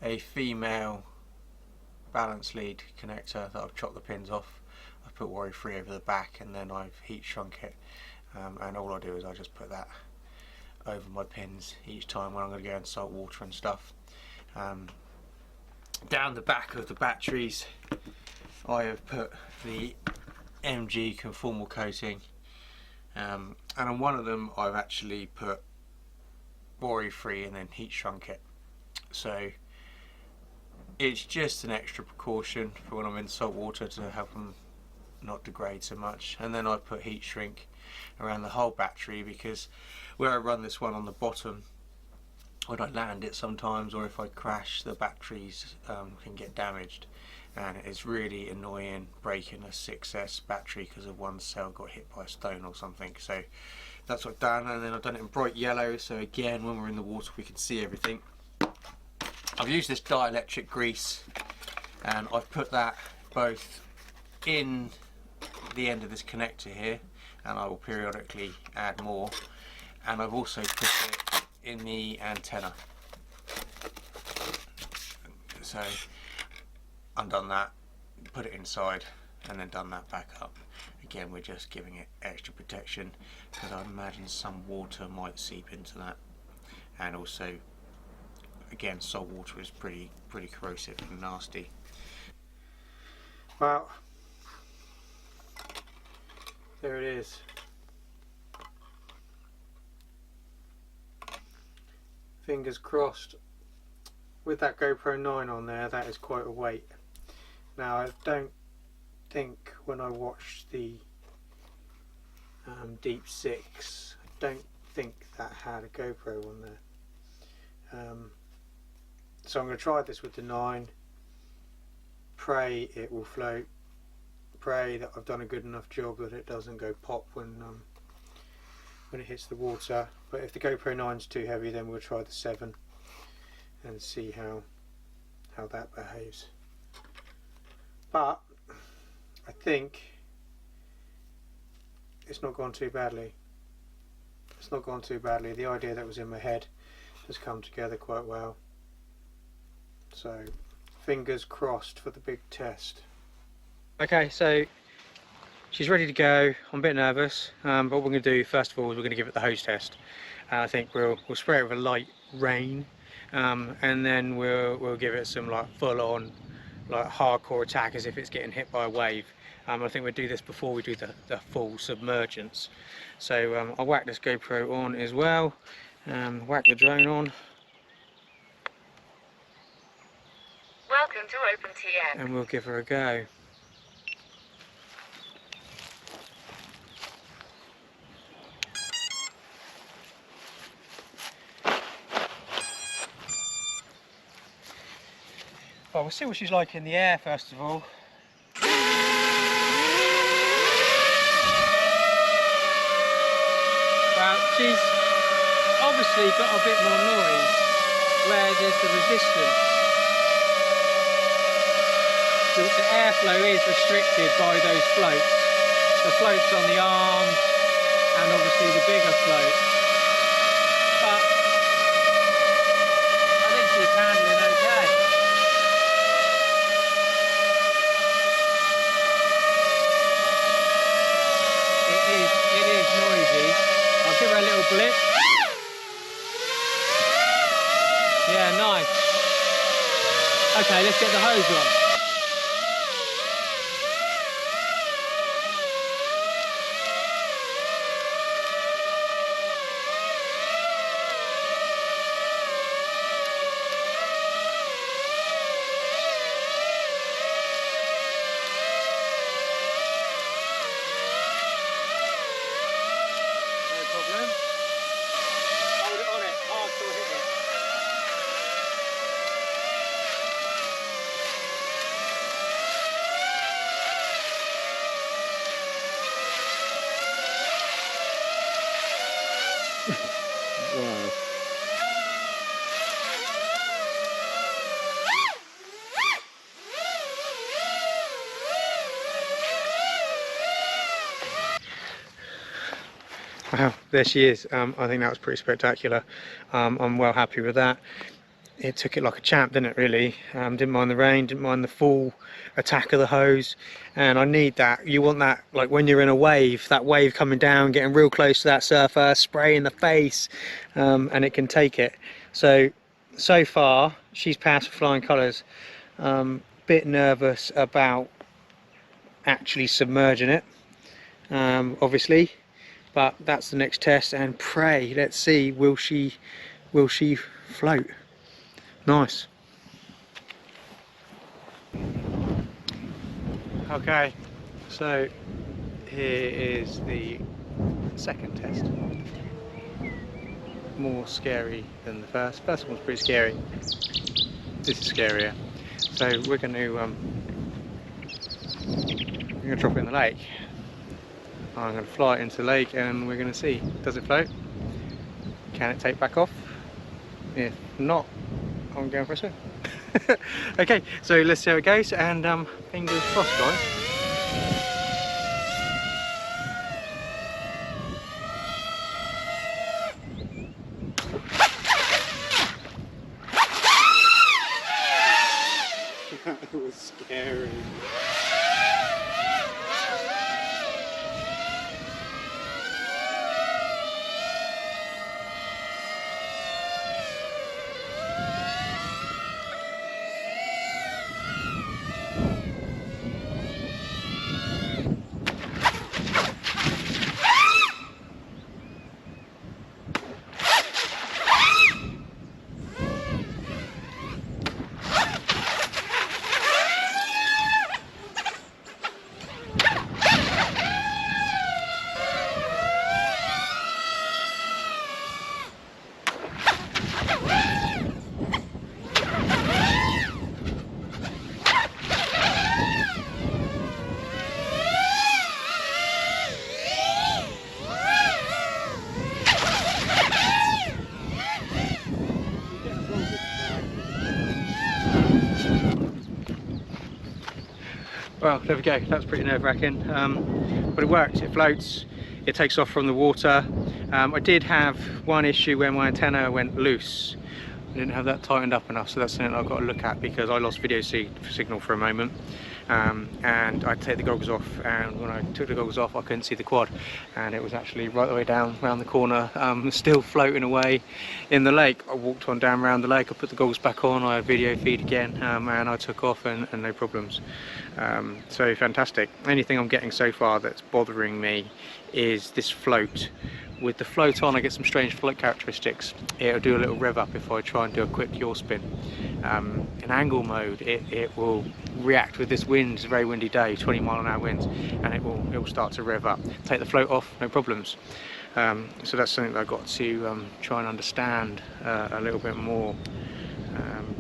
A: a female balance lead connector that I've chopped the pins off. I've put worry free over the back, and then I've heat shrunk it, and all I do is I just put that over my pins each time when I'm going to go in salt water and stuff. Down the back of the batteries I have put the MG conformal coating, and on one of them I've actually put worry free and then heat shrunk it. So it's just an extra precaution for when I'm in salt water to help them not degrade so much. And then I put heat shrink around the whole battery, because where I run this one on the bottom, when I land it sometimes, or if I crash, the batteries can get damaged, and it's really annoying breaking a 6S battery because of one cell got hit by a stone or something. So that's what I've done, and then I've done it in bright yellow, so again when we're in the water we can see everything. I've used this dielectric grease, and I've put that both in the end of this connector here, and I will periodically add more, and I've also put it in the antenna. So undone that, put it inside, and then done that back up. Again, we're just giving it extra protection, because I'd imagine some water might seep into that, and also again salt water is pretty corrosive and nasty. Well, there it is. Fingers crossed. With that GoPro 9 on there, that is quite a weight. Now I don't think when I watched the Deep 6, I don't think that had a GoPro on there. So I'm going to try this with the 9, pray it will float, pray that I've done a good enough job that it doesn't go pop when it hits the water. But if the GoPro 9's too heavy, then we'll try the 7 and see how that behaves. But I think it's not gone too badly. It's not gone too badly. The idea that was in my head has come together quite well. So fingers crossed for the big test. Okay, so she's ready to go. I'm a bit nervous, but what we're going to do first of all is we're going to give it the hose test. I think we'll spray it with a light rain, and then we'll give it some like full-on, like hardcore attack as if it's getting hit by a wave. I think we'll do this before we do the full submergence. So I'll whack this GoPro on as well, whack the drone on.
B: Welcome to OpenTN.
A: And we'll give her a go. Well, we'll see what she's like in the air first of all. Well, she's obviously got a bit more noise where there's the resistance. The airflow is restricted by those floats. The floats on the arm and obviously the bigger float. But I think she's handling okay. It is noisy. I'll give her a little blip. Yeah, nice. Okay, let's get the hose on. Wow. Wow, there she is. I think that was pretty spectacular. I'm well happy with that. It took it like a champ, didn't it, really? Didn't mind the rain, didn't mind the full attack of the hose. And I need that. You want that, like when you're in a wave, that wave coming down, getting real close to that surfer, spray in the face, and it can take it. So far, she's passed with flying colours. Bit nervous about actually submerging it, obviously. But that's the next test, and pray, let's see, will she float? Nice. Okay, so here is the second test. More scary than the first. First one was pretty scary. This is scarier. So we're going to drop it in the lake. I'm going to fly it into the lake and we're going to see, does it float? Can it take back off? If not, I'm going for a swim. Okay, so let's see how it goes, and fingers crossed, guys. That was scary. Well, there we go. That was pretty nerve-wracking, but it worked. It floats. it takes off from the water. I did have one issue where my antenna went loose. I didn't have that tightened up enough, so that's something I've got to look at, because I lost video signal for a moment. And I take the goggles off, and when I took the goggles off I couldn't see the quad, and it was actually right the way down around the corner, still floating away in the lake. I walked on down around the lake, I put the goggles back on, I had video feed again, and I took off, and no problems. So fantastic. Anything I'm getting so far that's bothering me is this float. With the float on, I get some strange float characteristics. It'll do a little rev up if I try and do a quick yaw spin. In angle mode, it will react with this wind. It's a very windy day, 20-mile-an-hour winds, and it will start to rev up. Take the float off, no problems. So that's something that I've got to try and understand a little bit more.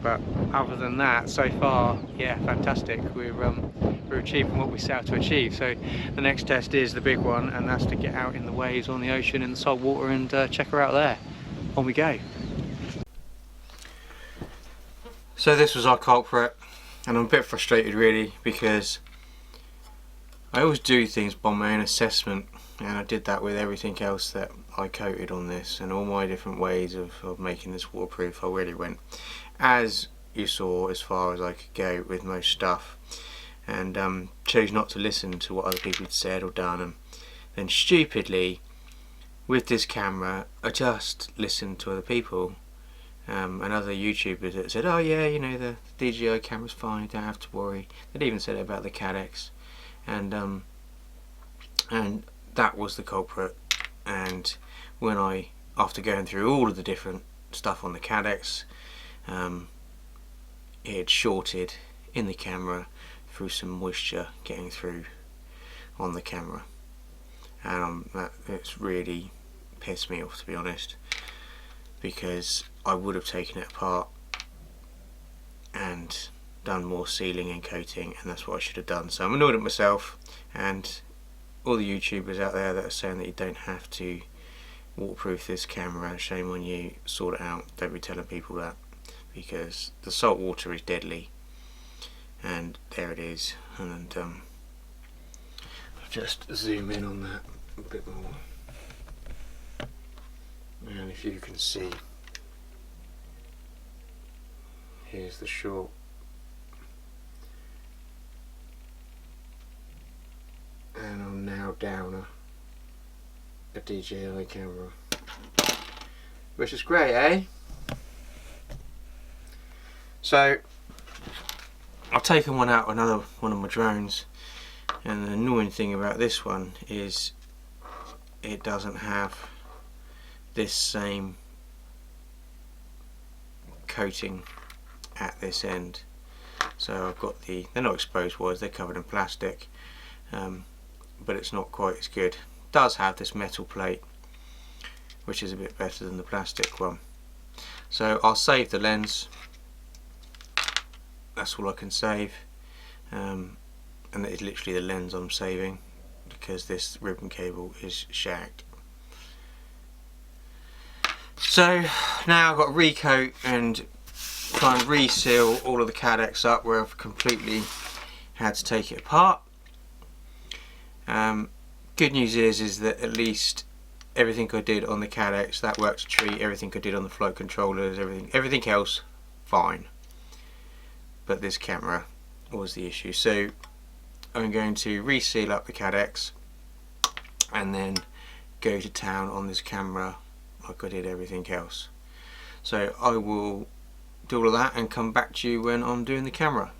A: But other than that, so far, yeah, fantastic. We're achieving what we set out to achieve. So the next test is the big one, and that's to get out in the waves on the ocean in the salt water and check her out there. On we go. So this was our culprit, and I'm a bit frustrated really, because I always do things by my own assessment, and I did that with everything else that I coated on this, and all my different ways of making this waterproof. I really went, as you saw, as far as I could go with most stuff, and chose not to listen to what other people had said or done, and then stupidly with this camera I just listened to other people and other YouTubers that said, oh yeah, you know, the DJI camera's fine, you don't have to worry. They'd even said it about the Cadex, and that was the culprit. And when after going through all of the different stuff on the Cadex, it had shorted in the camera through some moisture getting through on the camera, and it's really pissed me off, to be honest, because I would have taken it apart and done more sealing and coating, and that's what I should have done. So I'm annoyed at myself and all the YouTubers out there that are saying that you don't have to waterproof this camera. Shame on you, sort it out. Don't be telling people that, because the salt water is deadly. And there it is, and I'll just zoom in on that a bit more, and if you can see, here's the short, and I'm now down a DJI camera, which is great, eh? So I've taken one out, another one of my drones, and the annoying thing about this one is it doesn't have this same coating at this end. So I've got they're not exposed wires, they're covered in plastic, but it's not quite as good. It does have this metal plate, which is a bit better than the plastic one. So I'll save the lens. That's all I can save, and that is literally the lens I'm saving, because this ribbon cable is shagged. So now I've got to recoat and try and reseal all of the Cadex up where I've completely had to take it apart. Good news is that at least everything I did on the Cadex, that works a treat. Everything I did on the float controllers, everything else, fine. But this camera was the issue. So I'm going to reseal up the Cadex and then go to town on this camera like I did everything else. So I will do all of that and come back to you when I'm doing the camera.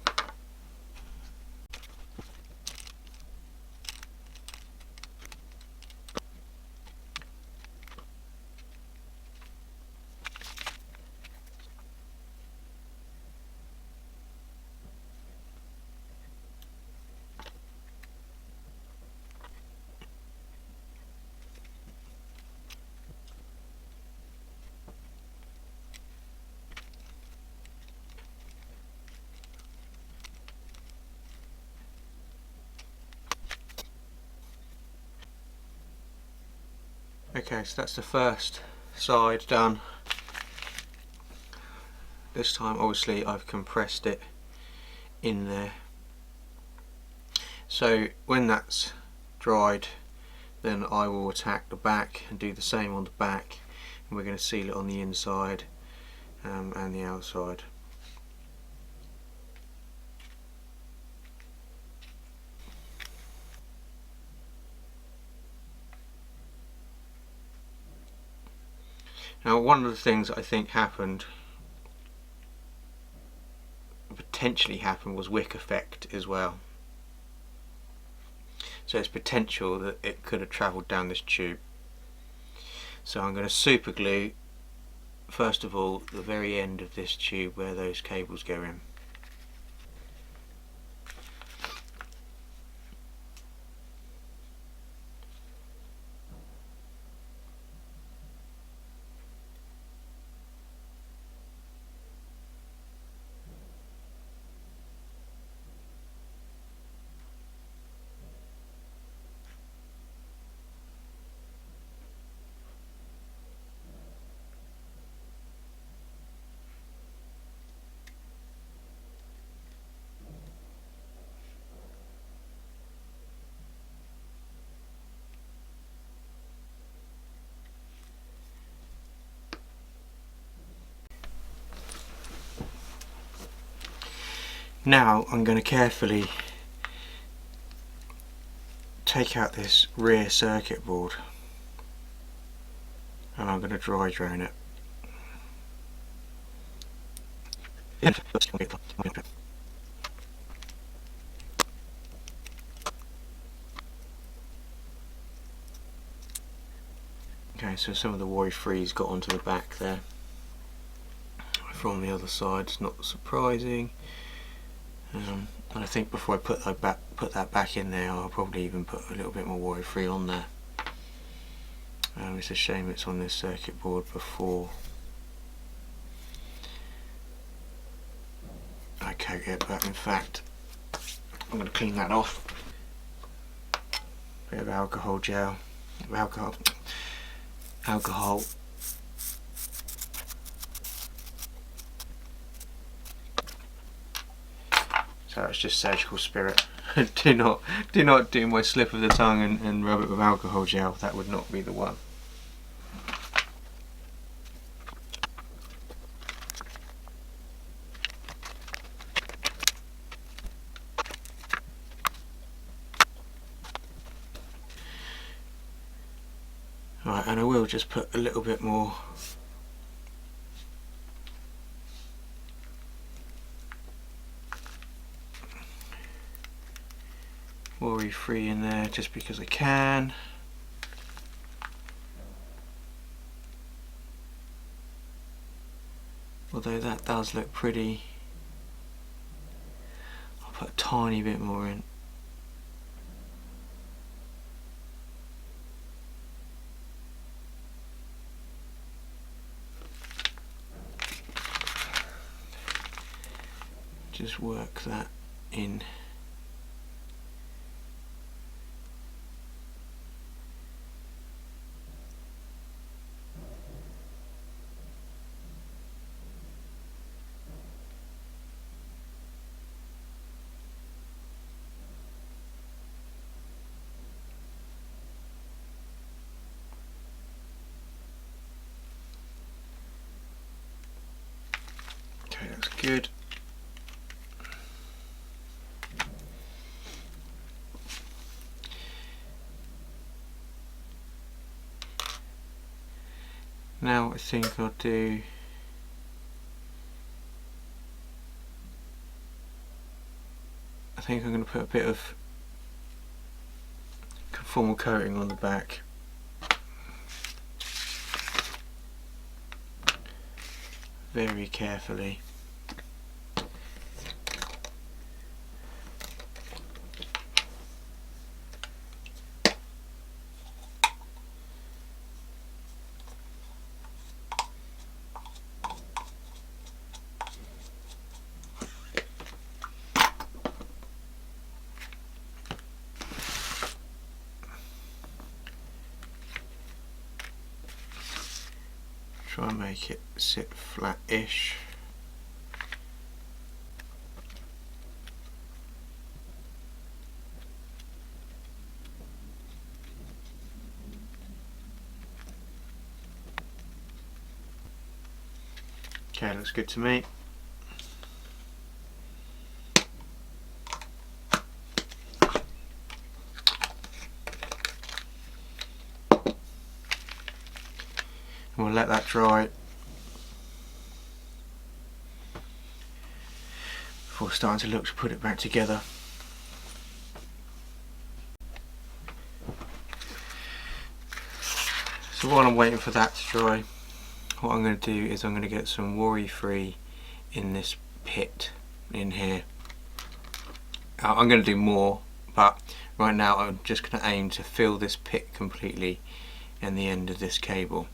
A: Okay, so that's the first side done. This time obviously I've compressed it in there. So when that's dried, then I will attack the back and do the same on the back, and we're going to seal it on the inside and the outside. Now, one of the things that I think potentially happened, was wick effect as well. So it's potential that it could have travelled down this tube. So I'm going to super glue, first of all, the very end of this tube where those cables go in. Now I'm going to carefully take out this rear circuit board and I'm going to dry drone it. Okay, so some of the worry free's got onto the back there. From the other side, it's not surprising. And I think before I put that back in there, I'll probably even put a little bit more worry free on there. It's a shame it's on this circuit board before I coat it, but in fact I'm going to clean that off. Bit of alcohol gel, alcohol. So it's just surgical spirit. do not do my slip of the tongue and rub it with alcohol gel. That would not be the one. Right, and I will just put a little bit more worry free in there just because I can. Although that does look pretty, I'll put a tiny bit more in. Just work that in. Okay, that's good. Now I think I'm going to put a bit of conformal coating on the back. Very carefully. Try and make it sit flat-ish. Okay, looks good to me. And we'll let that dry before starting to look to put it back together. So while I'm waiting for that to dry, what I'm going to do is I'm going to get some worry-free in this pit in here. I'm going to do more, but right now I'm just going to aim to fill this pit completely in the end of this cable.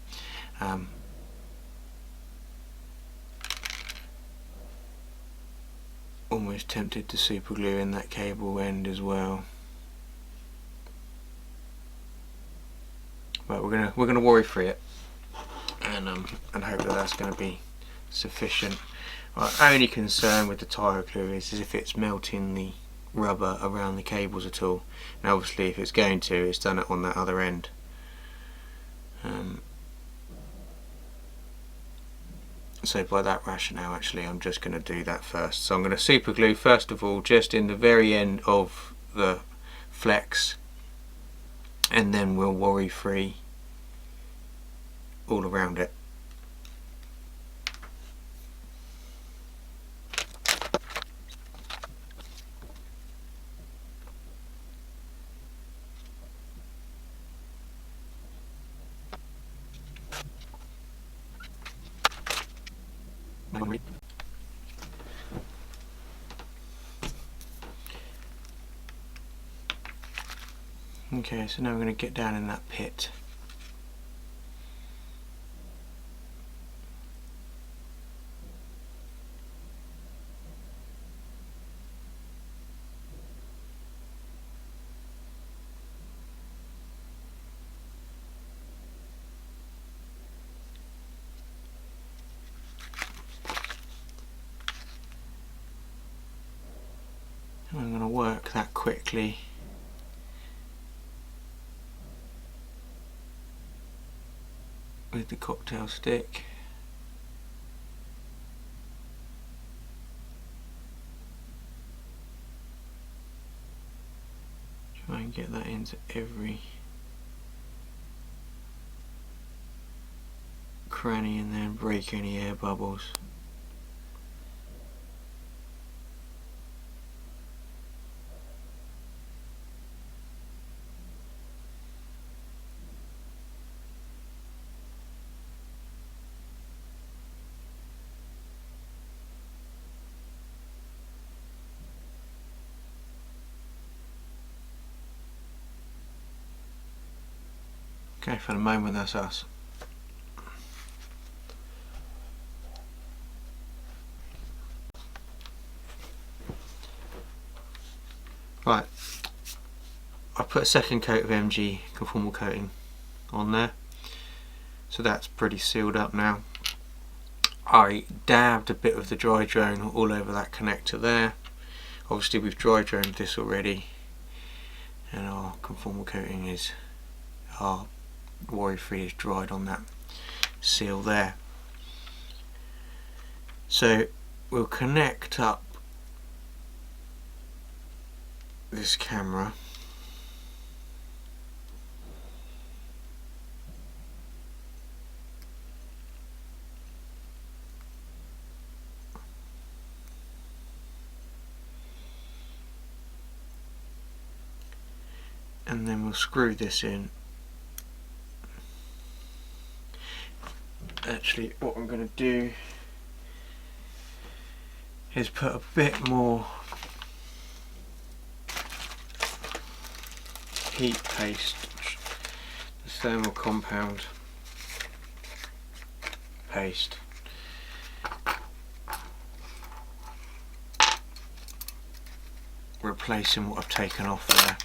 A: Almost tempted to super glue in that cable end as well, but we're gonna worry free it, and hope that that's going to be sufficient. My only concern with the tyre glue is if it's melting the rubber around the cables at all. Now obviously if it's going to, it's done it on that other end. So by that rationale, actually I'm just going to do that first. So I'm going to super glue first of all just in the very end of the flex, and then we'll worry free all around it. Okay, so now we're going to get down in that pit. And I'm going to work that quickly. With the cocktail stick. Try and get that into every cranny and then break any air bubbles. Okay, for the moment that's us. Right, I put a second coat of MG conformal coating on there, so that's pretty sealed up now. I dabbed a bit of the dry drone all over that connector there. Obviously we've dry droned this already, and our conformal coating is, our worry free is dried on that seal there. So we'll connect up this camera and then we'll screw this in. Actually what I'm going to do is put a bit more heat paste, the thermal compound paste, replacing what I've taken off there.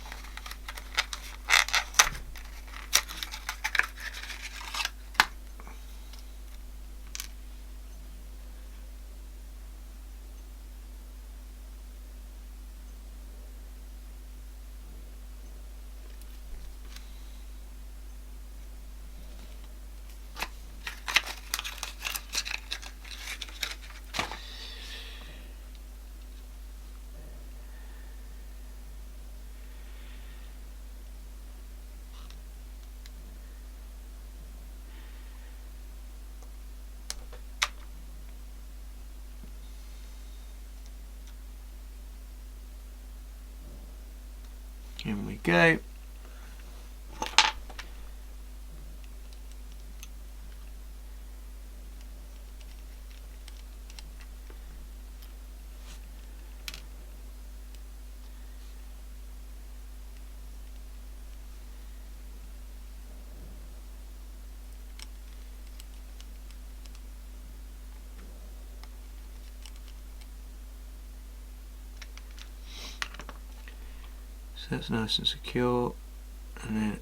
A: In we go. So that's nice and secure, and then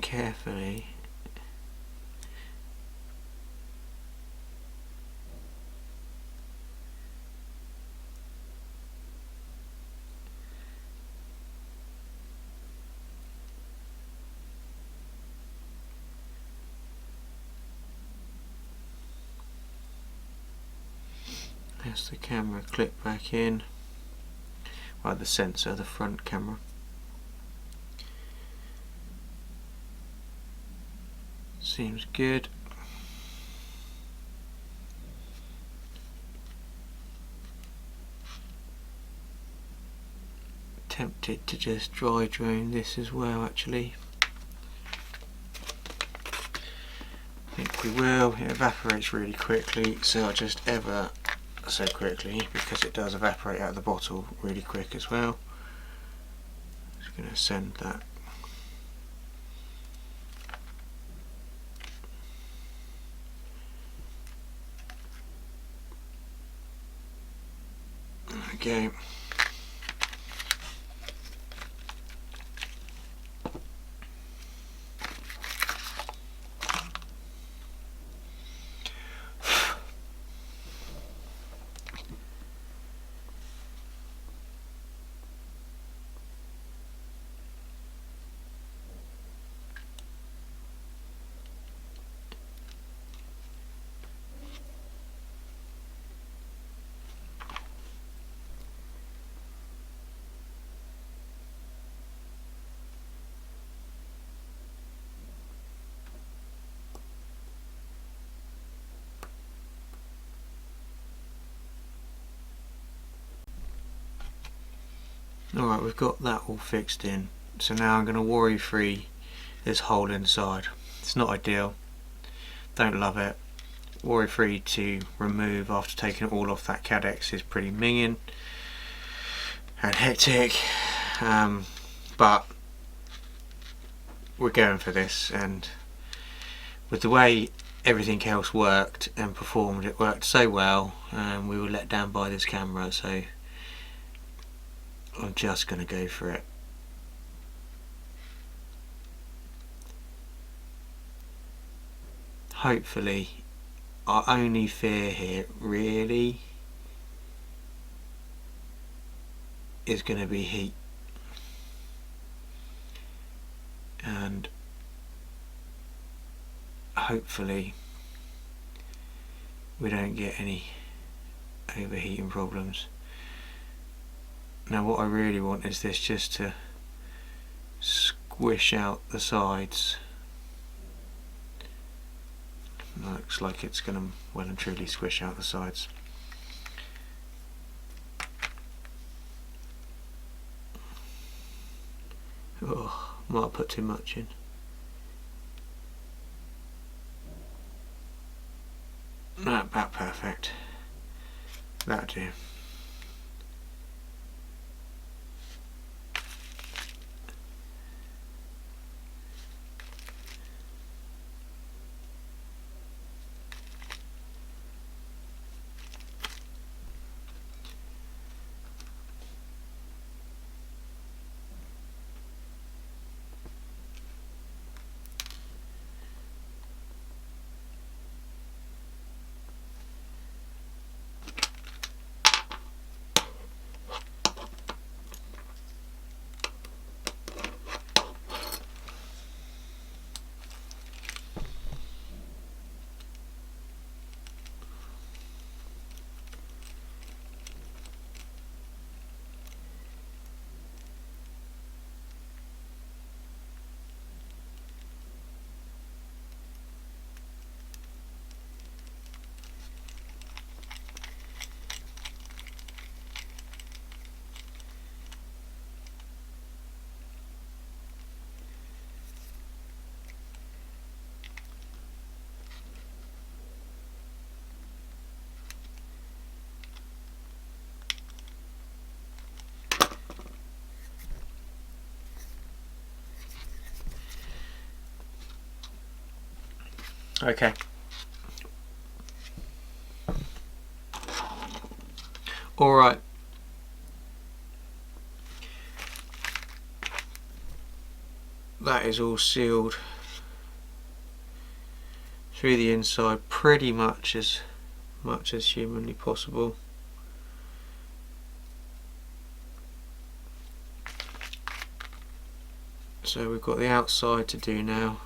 A: carefully that's the camera clip back in. Well, the sensor, the front camera. Seems good. Tempted to just dry drone this as well, actually. I think we will. It evaporates really quickly, so I'll just ever so quickly, because it does evaporate out of the bottle really quick as well. Just going to send that. Okay. Alright, we've got that all fixed in. So now I'm going to worry free this hole inside. It's not ideal. Don't love it. Worry free to remove after taking it all off that Cadex is pretty minging and hectic. But we're going for this, and with the way everything else worked and performed, it worked so well, and we were let down by this camera, so I'm just going to go for it. Hopefully, our only fear here really is going to be heat, and hopefully we don't get any overheating problems. Now what I really want is this just to squish out the sides. Looks like it's going to well and truly squish out the sides. Oh, might have put too much in. No, about perfect. That'll do. Okay. Alright. That is all sealed through the inside pretty much as humanly possible. So we've got the outside to do now.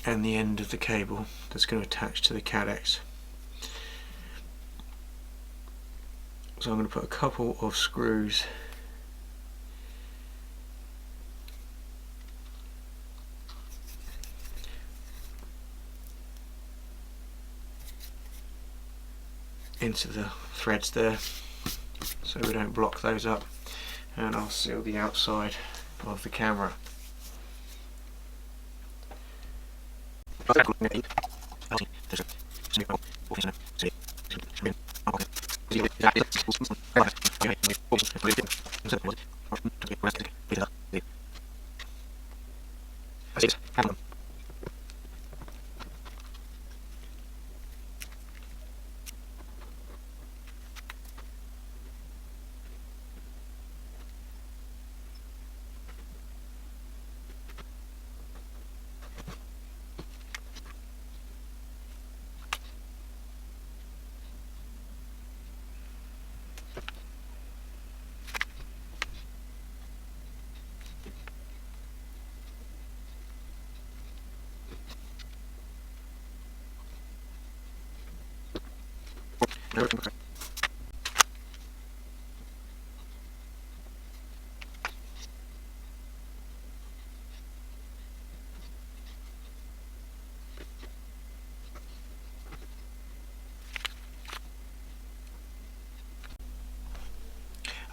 A: And the end of the cable that's going to attach to the cadex. So I'm going to put a couple of screws into the threads there so we don't block those up, and I'll seal the outside of the camera.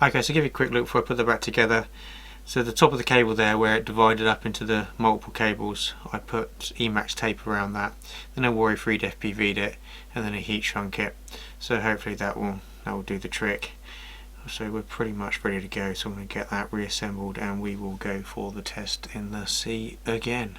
A: Okay, so give you a quick look before I put that back together. So the top of the cable there, where it divided up into the multiple cables, I put Emax tape around that. Then I worry-free FPV'd it, and then I heat shrunk it. So hopefully that will do the trick. So we're pretty much ready to go. So I'm going to get that reassembled, and we will go for the test in the sea again.